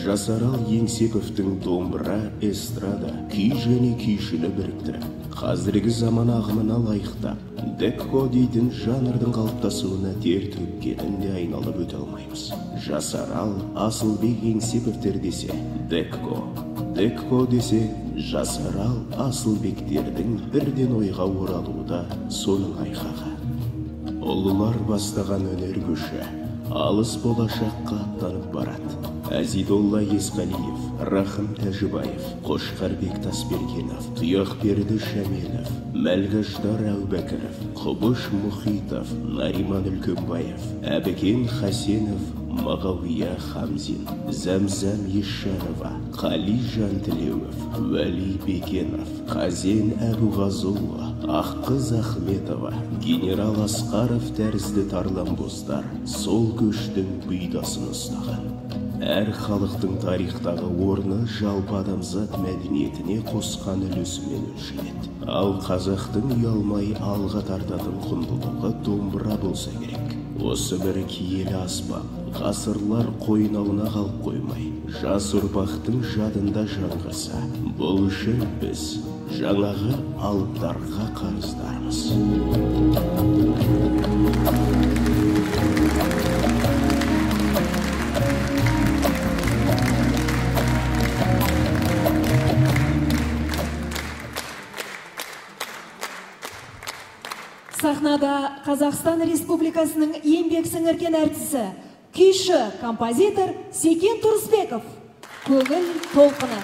Жасарал Еңсеповтің домбыра, эстрада, күй және күйшіні біріктіріп, қазіргі заман ағымына лайықтап, декко дейтін жанрдың қалыптасуына тер төккенін де айналып өте алмаймыз. Жасарал, Асылбек Еңсеповтер десе, декко, декко десе, Жасарал, Асылбектердің бірден ойға оралуы да соның айқағы. Ұлылар бастаған өнер көші алыс болашаққа аттанып барады. Әзидолла Есқалиев, Рахым Тәжібаев, Қошқарбек Тасбергенов, Тұяқберді Шәменов, Мәлгаждар Әубәкіров, Құбыш Мұхитов, Нариман Үлкенбаев, Әбікен Хасенов, Мағауия Хамзин, Зәмзәм Ешанова, Қали Жантілеуов, Вәли Бекенов, Қазен Әбуғазуова, Аққыз Ахметова, генерал Асқаров тәрізді тарланбоздар сол көштің бұйдасын ұстаған. Әр халықтың тарихтағы орны жалпы адамзат мәдениетіне қосқан үлесімен өлшенеді. Ал қазақтың ұялмай алға тартатын құндылығы домбыра болса керек. Осы бір киелі аспап, ғасырлар қойнауына қалып қоймай, жас ұрпақтың жадында жаңғырса, бұл үшін біз жаңағы алыптарға қарыздармыз. Сахнада Қазақстан Республикасының еңбек сіңірген әртісі, күйші, композитор Секен Тұрысбеков. Көңіл толқыны.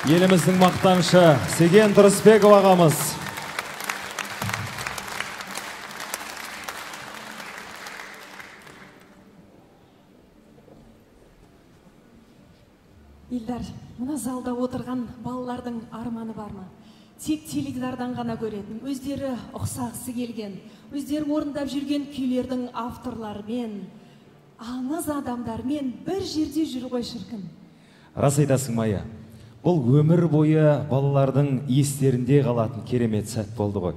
Еліміздің мақтанышы Сеген Тұрысбеков ағамыз. Елдар, мына залда отырған балалардың арманы бар ма? Тек теледидардан ғана көретін, өздері ұқсағысы келген, өздері орындап жүрген күйлердің авторларымен, аңыз адамдармен бір жерде жүр ғой шіркін. Рас айтасың, Майя. Бұл өмір бойы балалардың естерінде қалатын керемет сәт болды ғой.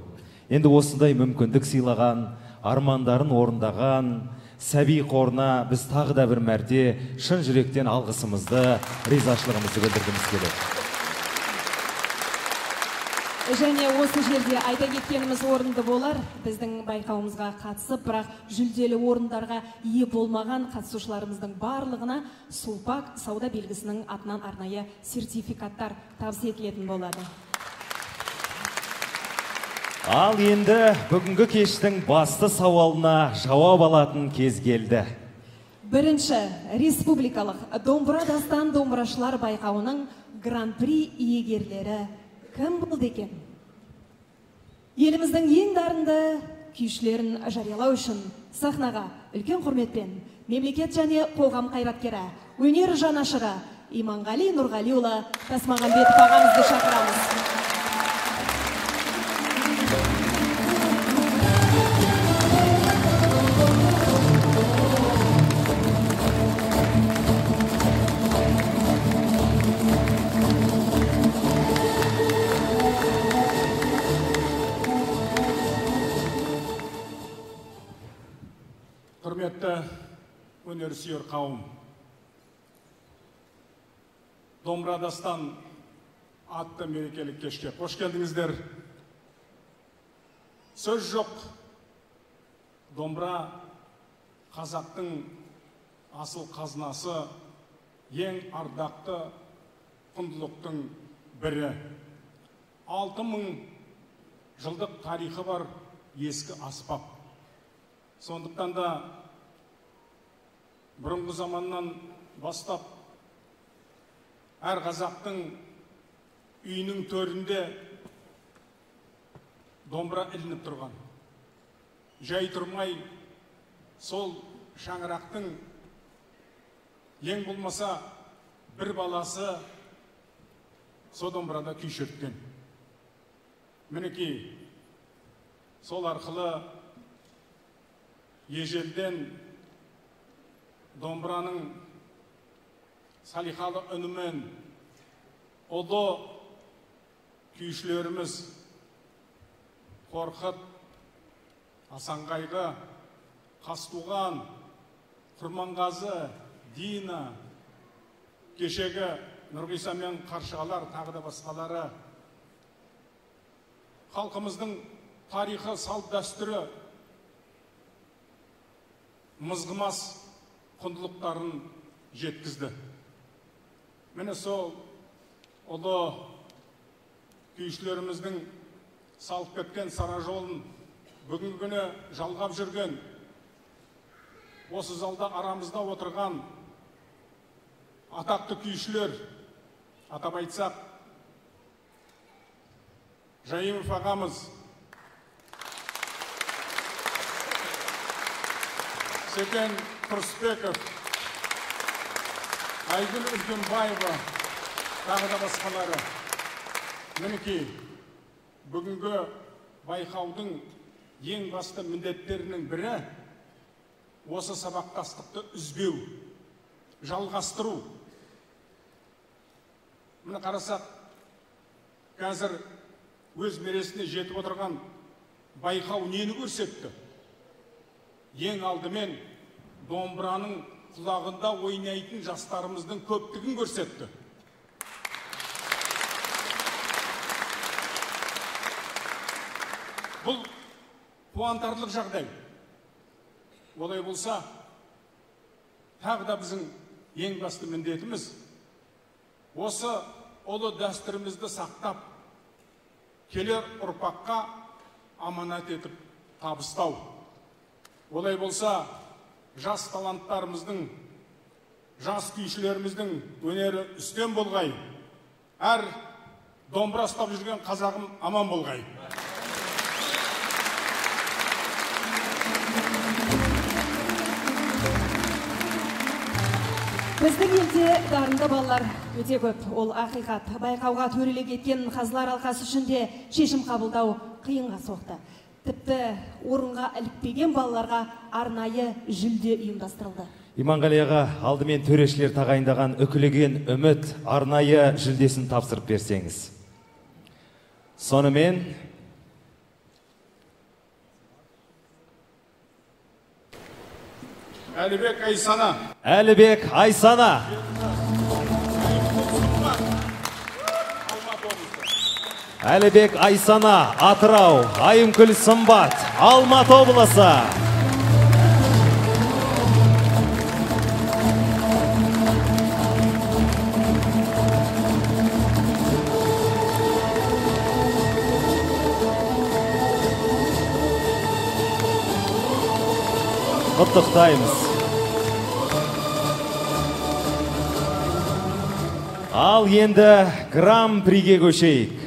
Енді осындай мүмкіндік сыйлаған, армандарын орындаған сәби қорына біз тағы да бір мәрте шын жүректен алғысымызды, ризашылығымызды білдіргіміз келеді. Және осы жерде айта кеткеніміз орынды болар. Біздің байқауымызға қатысып, бірақ жүлделі орындарға ие болмаған қатысушыларымыздың барлығына Сулпак сауда белгісінің атынан арнайы сертификаттар табыс етілетін болады. Ал енді бүгінгі кештің басты сауалына жауап алатын кез келді. Бірінші республикалық домбыра дастан домбырашылар байқауының гран-при иегерлері кім болды екен? Еліміздің ең дарынды күйшілерін жариялау үшін сахнаға үлкен құрметпен мемлекет және қоғам қайраткері, өнер жанашыры Иманғали Нұрғалиұлы Тасмағамбетов ағамызды шақырамыз. Құрметті өнерсүйер қауым, домбыра дастан атты мерекелік кешке қош келдіңіздер. Сөз жоқ, домбыра қазақтың асыл қазынасы, ең ардақты құндылықтың бірі. 6000 жылдық тарихы бар ескі аспап. Сондықтан да бұрынғы заманнан бастап әр қазақтың үйінің төрінде домбыра ілініп тұрған. Жай тұрмай сол шаңырақтың ең болмаса бір баласы сол домбырада күй шерткен. Мінекей сол арқылы ежелден домбыраның салиқалы үнімен ұлы күйшілеріміз Қорқыт, Асанғайғы, Қастуған, Құрманғазы, Дина, кешегі Нұрғиса мен Қаршығалар, тағы да басқалары халқымыздың тарихы, салт дәстүрі мызғымас құндылықтарын жеткізді. Міне сол ұлы күйшілеріміздің салып кеткен сара жолын бүгінгі күні жалғап жүрген, осы залда арамызда отырған атақты күйшілер, атап айтсақ, Жайымов ағамыз, Секен Тұрысбеков, Айгүл Үлкенбаева, тағы да басқалары. Мінекей, бүгінгі байқаудың ең басты міндеттерінің бірі осы сабақтастықты үзбеу, жалғастыру. Міне қарасақ, қазір өз мересіне жетіп отырған байқау нені көрсетті? Ең алдымен домбыраның құлағында ойнайтын жастарымыздың көптігін көрсетті. Бұл қуантарлық жағдай. Олай болса, тағы да біздің ең басты міндетіміз осы ұлы дәстүрімізді сақтап, келер ұрпаққа аманат етіп табыстау. Олай болса, жас таланттарымыздың, жас күйшілеріміздің өнері үстем болғай, әр домбыра ұстап жүрген қазағым аман болғай. Біздің елде дарынды балалар өте көп. Ол ақиқат. Байқауға төрелік еткен қазылар алқасы үшін де шешім қабылдау қиынға соқты. Тіпті орынға ілікпеген балаларға арнайы жүлде ұйымдастырылды. Иманғалияға алдымен төрешілер тағайындаған үкілеген үміт арнайы жүлдесін тапсырып берсеңіз. Сонымен Әлібек Айсана. Әлібек Айсана. Әлібек Айсана, Атырау, Айымкүл Сымбат, Алматы облысы. Құттықтаймыз. Ал енді гран-приге көшейік.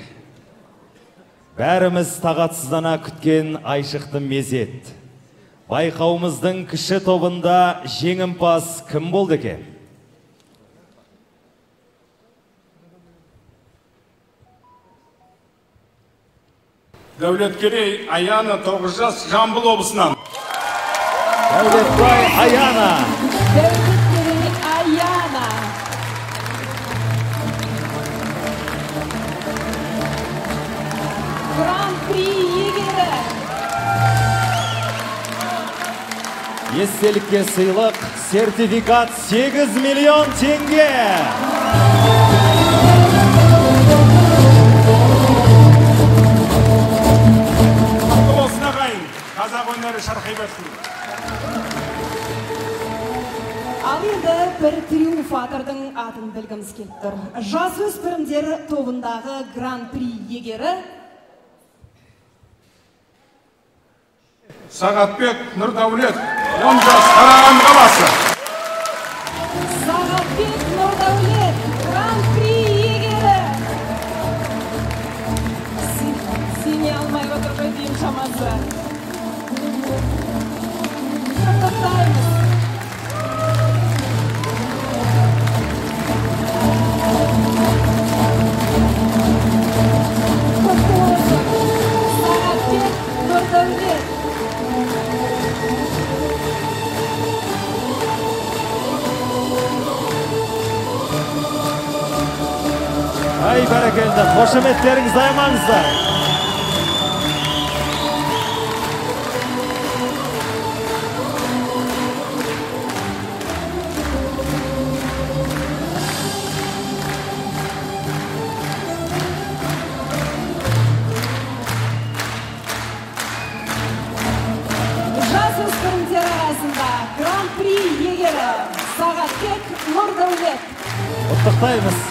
Бәріміз тағатсыздана күткен айшықты мезет. Байқауымыздың кіші тобында жеңімпаз кім болды екен? Дәулеткерей Аяна, 9 жас, Жамбыл облысынан. Дәулетбай Аяна. Дәулеткерей Аяна. Гран-при егері. Естелікке сыйлық, сертификат 8 миллион теңге. Болсын ағайын, қазақ өнері шарқай берсін. Ал енді бір триумфатордың атын білгіміз келіп тұр. Жасөспірімдер тобындағы гран-при егері Сағатбек Нұрдәулет, 10 жас, Қараған қаласы. Сағатбек Нұрдәулет, гран-при егері. Сене алмай отыр ғой деймін шамасы. Құттықтаймыз. Сағатбек Нұрдәулет. Ай, бәрекелді, қошеметтеріңіз аймаңыздар. Жасөспірімдер арасында гран-при егері Сағатбек Нұрдәулет. Құттықтаймыз.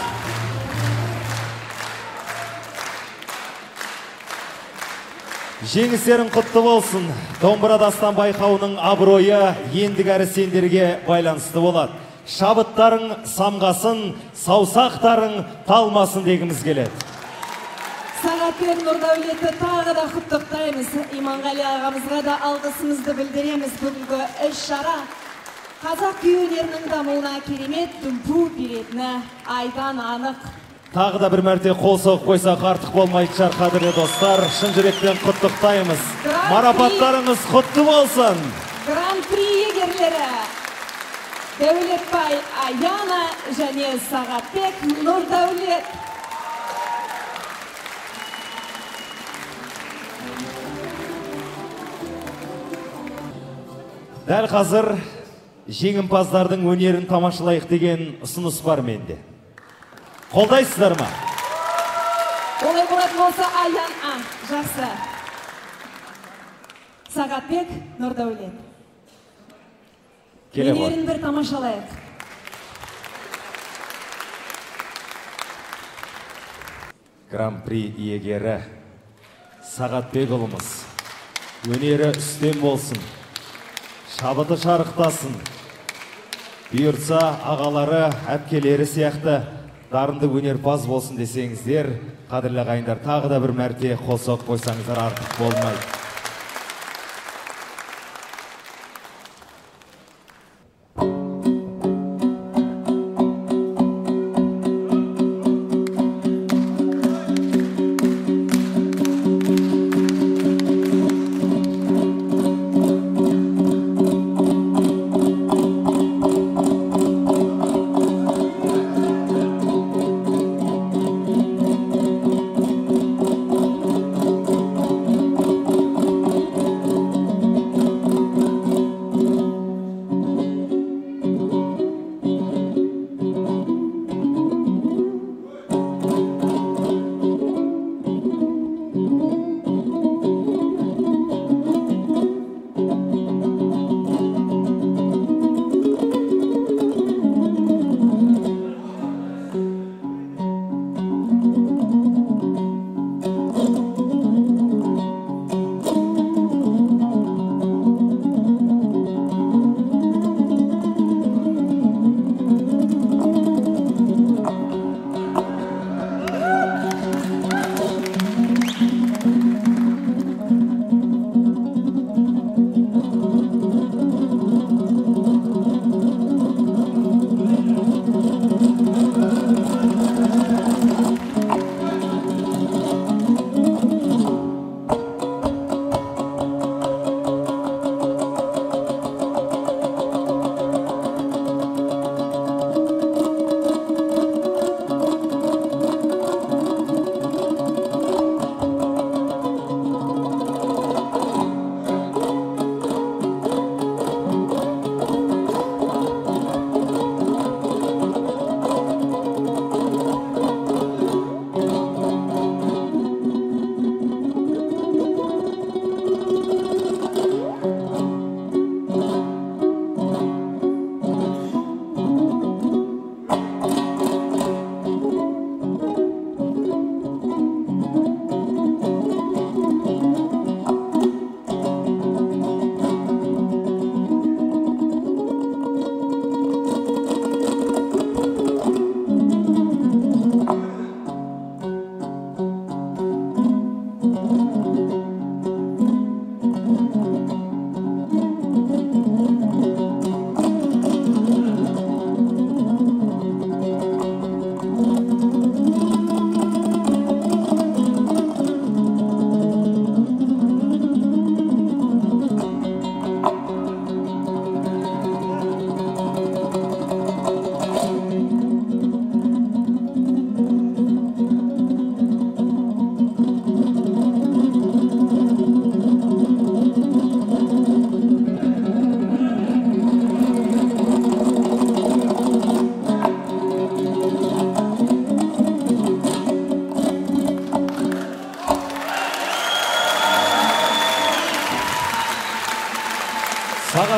Жеңістерің құтты болсын. Домбыра дастан байқауының абыройы ендігәрі сендерге байланысты болады. Шабыттарың самғасын, саусақтарың талмасын дегіміз келеді. Сағатбек Нұрдәулетті тағы да құттықтаймыз. Иманғали ағамызға да алғысымызды білдіреміз. Бүгінгі іс-шара қазақ күй өнерінің дамуына керемет дүмпу беретіні айдан анық. Тағы да бір мәрте қол соғып қойсақ артық болмайды шығар, қадірлі достар. Шын жүректен құттықтаймыз. Марапаттарыңыз құтты болсын. Гран-при егерлері Дәулетбай Аяна және Сағатбек Нұрдәулет. Дәл қазір жеңімпаздардың өнерін тамашалайық деген ұсыныс бар менде. Қолдайсыздар ма? Олай болатын болса Аян, жақсы. Сағатбек Нұрдәулет. Өнерін бір тамашалайық. Гран-при иегері Сағатбек ұлымыз. Өнері үстем болсын. Шабыты шарықтасын. Бұйыртса ағалары, әпкелері сияқты дарынды өнерпаз болсын десеңіздер, қадірлі ағайындар, тағы да бір мәрте қол соғып қойсаңыздар артық болмайды.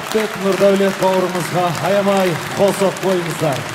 Жанатбек Нұрдәулет бауырымызға аямай қол соғып қойыңыздар.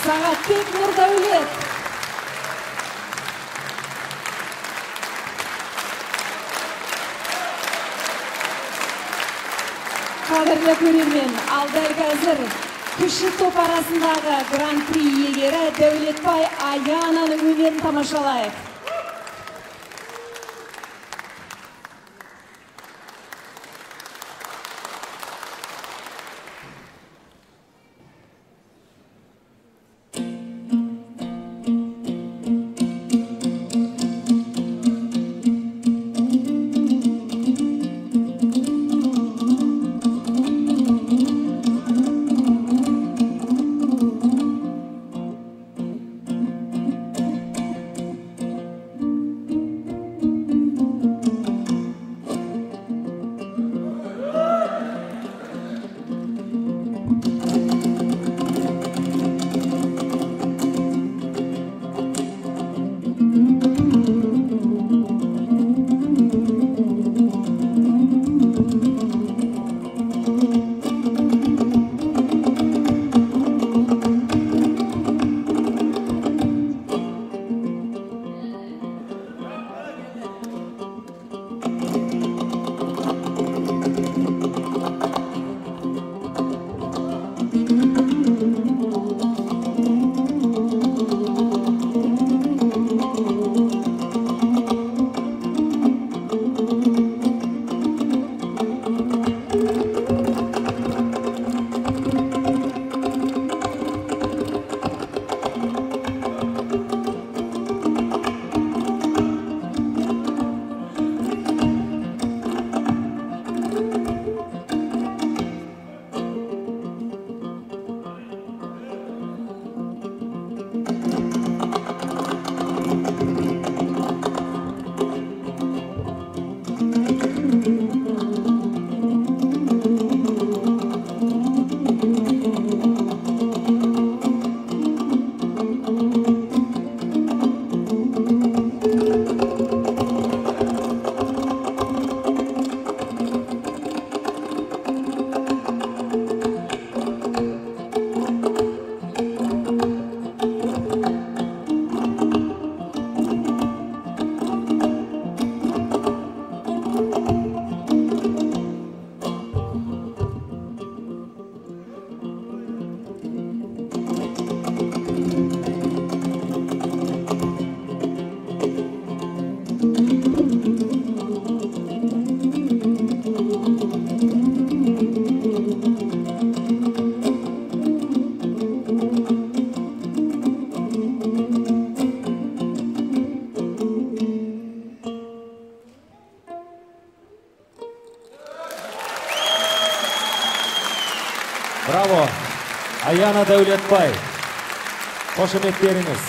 Жанатбек Нұрдәулет. Қадірлі көрермен, ал дәл қазір кіші топ арасындағы гран-при иегері Дәулетбай Аянаның өнерін тамашалайық. Браво! Аяна Дәулетбай. Қошеметтеріңіз.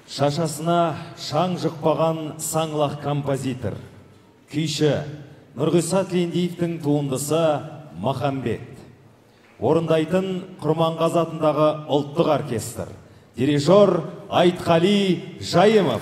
Шашасына шаң жұқпаған саңлақ композитор. Күйші Нұрғиса Тілендиевтің туындысы Махамбет. Орындайтын Құрманғазы атындағы ұлттық оркестр. Дирижер Айтқали Жайымов.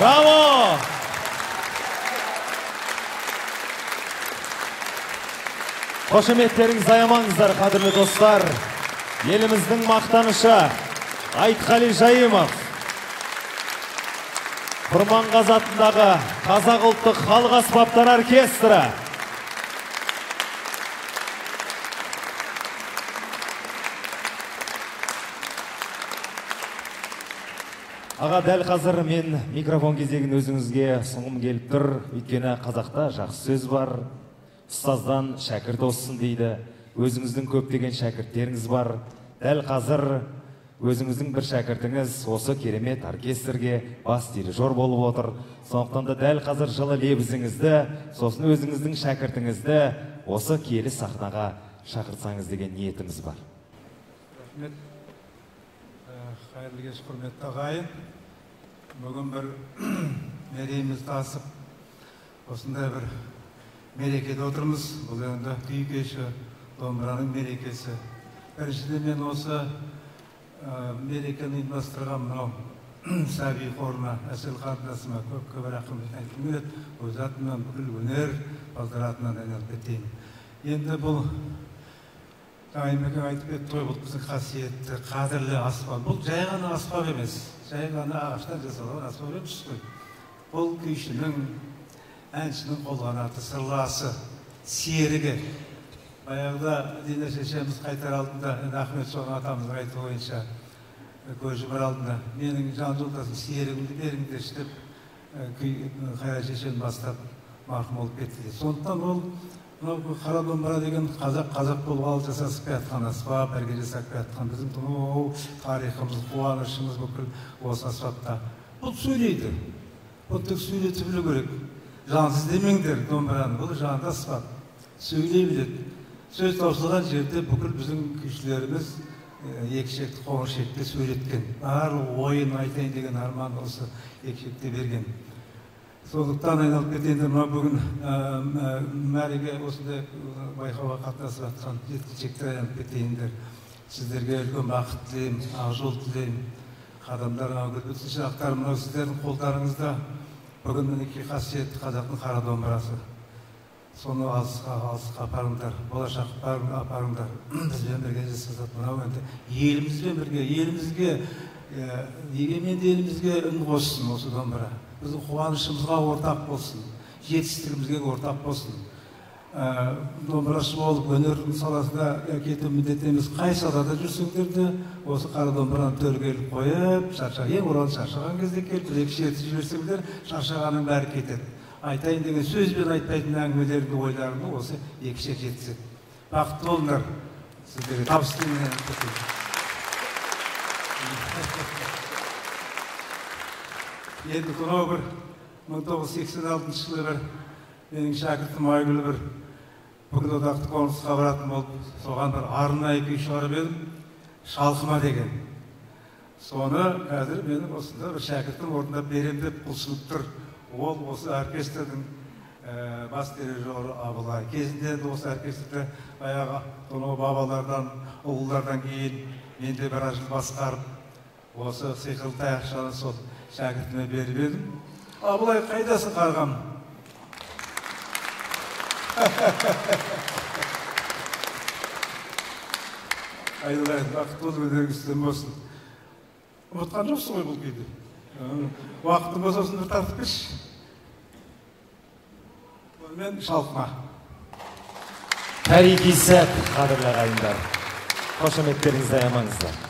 Браво! Қошеметтеріңізді аямаңыздар, қадірлі достар. Еліміздің мақтанышы Айтқали Жайымов. Құрманғазы атындағы Қазақ ұлттық халық аспаптар оркестрі. Аға, дәл қазір мен микрофон кезегін өзіңізге сұңғым келіп тұр. Өйткені қазақта жақсы сөз бар. Ұстаздан шәкірт оссын дейді. Өзіңіздің көптеген шәкірттеріңіз бар. Дәл қазір өзіңіздің бір шәкіртіңіз осы керемет оркестрге бас дирижер болып отыр. Сондықтан да дәл қазір жылы лебізіңізді, сосын өзіңіздің шәкіртіңізді осы киелі сахнаға шақыртсаңыз деген ниетіміз бар. Рахмет. Қайырлы кеш, құрметті ағайын. Бүгін бір мерейіміз тасып, осындай бір мерекеде отырмыз. Бұл енді күй кеші, домбыраның мерекесі. Біріншіден мен осы мерекені ұйымдастырған мынау сәби қорына, әсел қарындасыма көп рахмет айтқым келеді. Өз атымнан бүкіл өнер балдыратынан айналып кетейін. Енді бұл Айымеке айтып кетті ғой, бұл біздің қасиетті, қадірлі аспап. Бұл жай ғана аспап емес, жай ғана ағаштан жасалған аспап емес қой. Бұл күйшінің, әншінің қолғанаты, сырласы, серігі. Баяғыда Дина шешеміз қайтар алдында, Ахмет Соған атамыздың айтуы бойынша, көз жұмар алдында, менің жан жолдасым серігімді беріңдер деп, Қайра шешен бастап марқұм болып кетті. Сондықтан ол қара домбыра деген қазақ болғалы жасасып жатқан аспап, бірге жасап жатқан біздің тарихымыз, қуанышымыз бүкіл осы аспапта. Бұл сөйлейді. Бұл тек сөйлете білу керек. Жансыз демеңдер домбыраны, бұл жанды аспап. Сөйлей біледі. Сөз таусылған жерде бүкіл біздің күйшілеріміз екі шекті, қоңыр шекті сөйлеткен. Барлық ойын айтайын деген арман осы екі шекте берген. Сондықтан айналып кетейін, бүгін мәреге осындай байқауға қатынасып жатқан жеткіншектер айналып кетейіндер. Сіздерге үлкен бақыт тілеймін, ақ жол тілеймін. Қадамдар өтсін шырақтар, мынау сіздердің қолдарыңызда бүгін мінекей қасиетті қазақтың қара домбырасы. Соны алысқа апарыңдар, болашақ апарыңдар. Бізбен бірге жасасады, мынау енді елімізбен бірге, елімізге, егеменді елімізге үн қоссын осы домбыра. Біздің қуанышымызға ортақ болсын, жетістігімізге ортақ болсын. Домбырашы болып өнердің саласында кету міндет емес. Қай салада жүрсеңдер де осы қара домбыраны төрге іліп қойып, ең оралып шаршаған кезде келіп, бір-екі шертіп жіберсеңдер, шаршағанның бәрі кетеді. Айтайын деген сөзбен айтпайтын әңгімелеріңді, ойларыңды осы екі шек жеткізеді. Бақытты болыңдар. Сіздерге табыс тілеймін. Енді тұнау бір 1986 жылы бір менің шәкіртім Айгүл бір бүкіл одақты конкурсқа баратын болып, соған бір арнайы күй шығарып едім, шалқыма деген. Соны қазір менің осында бір шәкіртім орындап берем деп құлшынып тұр. Ол осы оркестрдің бас дирижері Абылай. Кезінде осы оркестрді баяғы тұнау бабалардан, ұлылардан кейін менде бір жыл басқарып, осы сиқырлы таяқшаны сол шәкіртіме беріп едім. Абылай, қайдасың қарғам? Айдалайын, бақыт болсын, өнеріңіздің болсын. Ұмытқан жоқсың ғой бұл күйді. Уақытың болса осыны тартып берші. Мен шалқыма. Тарихи сәт, қадірлі ағайындар. Қошеметтеріңізді аямаңыздар.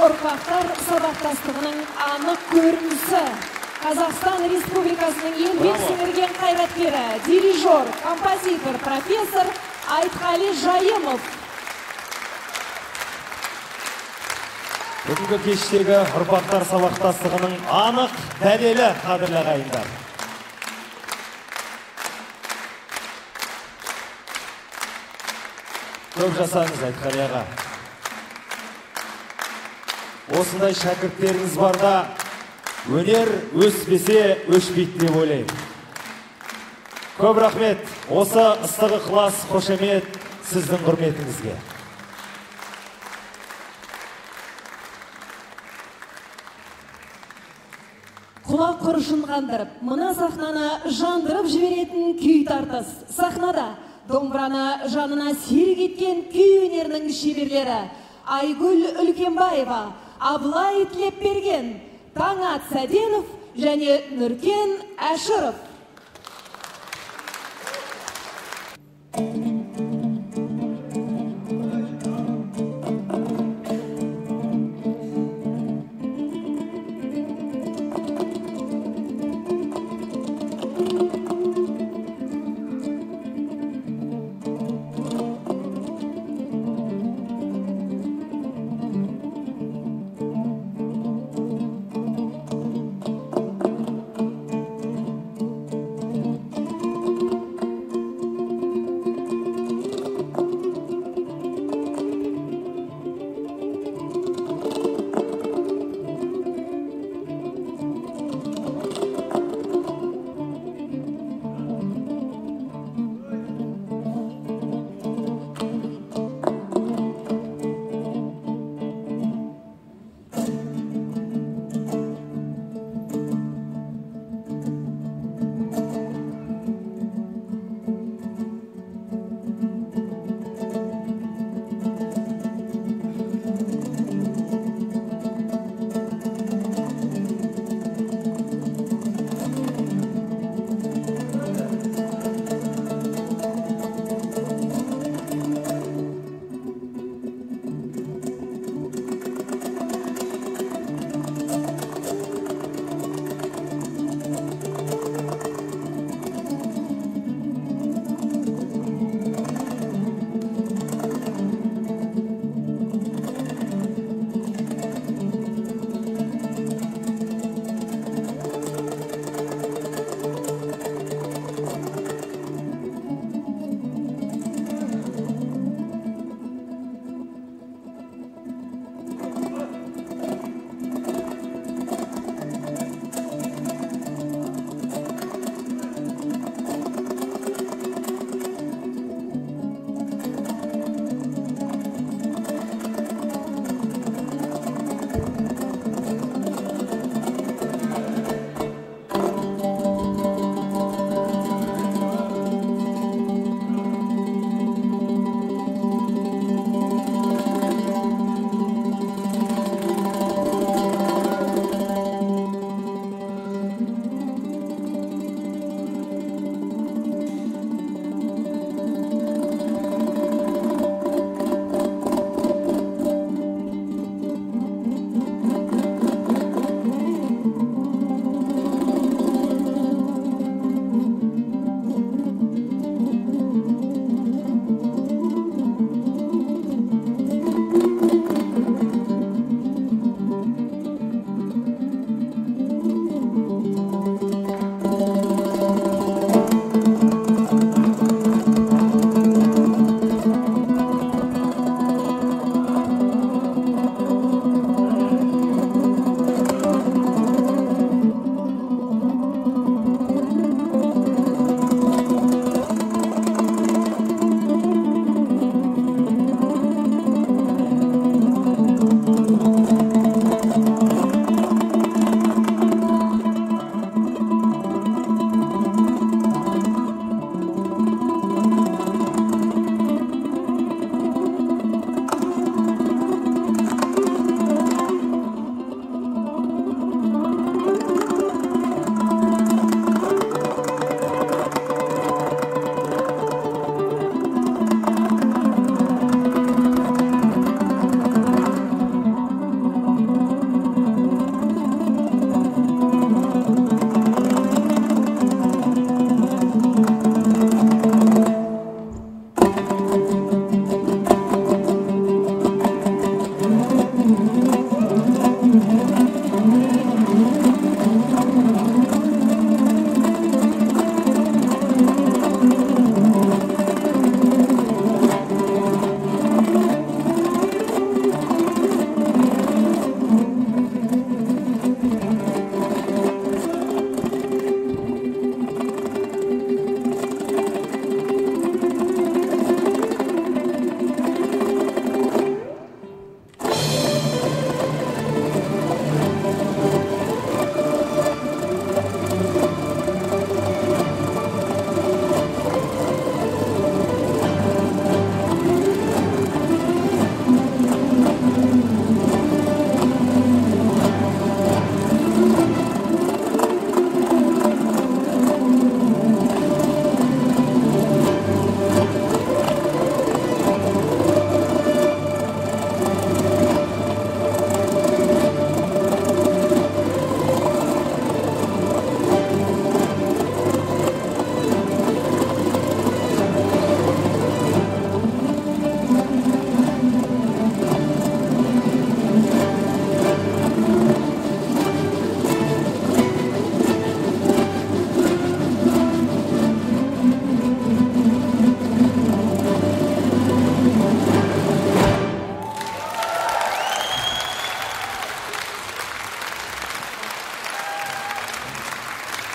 Ұрпақтар сабақтастығының анық көрінісі. Қазақстан Республикасының еңбек сіңірген қайраткері, дирижер, композитор, профессор Айтқали Жайымов. Бүгінгі кештегі ұрпақтар сабақтастығының анық дәлелі, қадірлі ағайындар. Көп жасаңыз, Айтқали аға. Осындай шәкірттеріңіз барда, өнер өспесе өшпейді деп ойлаймын. Көп рахмет, осы ыстық ықылас, қошемет сіздің құрметіңізге. Құлақ құрышын қандырып, мына сахнаны жандырып жіберетін күй тартыс. Сахнада домбыраны жанына серік еткен күй өнерінің шеберлері Айгүл Үлкенбаева, Абылай Тілепберген, Таңат Сәденов және Нұркен Әшіров.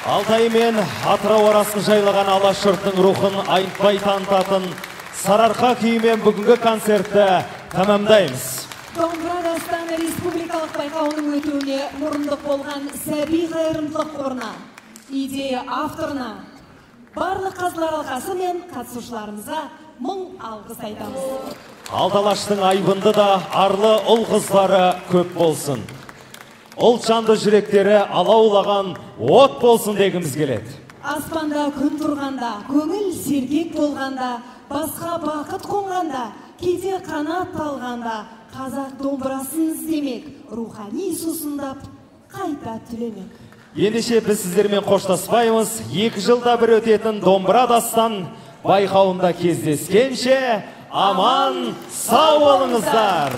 Алтай мен Атырау арасын жайлаған алаш жұртының рухын айтпай танытатын Сарыарқа күйімен бүгінгі концертті тамамдаймыз. Домбыра дастаны республикалық байқауының өтуіне мұрындық болған Сәби қайырымдылық қорына, идея авторына, барлық қазылар алқасы мен қатысушыларымызға мың алғыс айтамыз. Алталаштың айбынды да арлы ұл қыздары көп болсын. Ұлт жанды жүректері алаулаған от болсын дегіміз келеді. Аспанда күн тұрғанда, көңіл сергек болғанда, басқа бақыт қонғанда, кейде қанат талғанда, қазақ домбырасын іздемек, рухани сусындап, қайта түлемек. Ендеше біз сіздермен қоштаспаймыз. 2 жылда бір өтетін домбыра дастан байқауында кездескенше аман сау болыңыздар.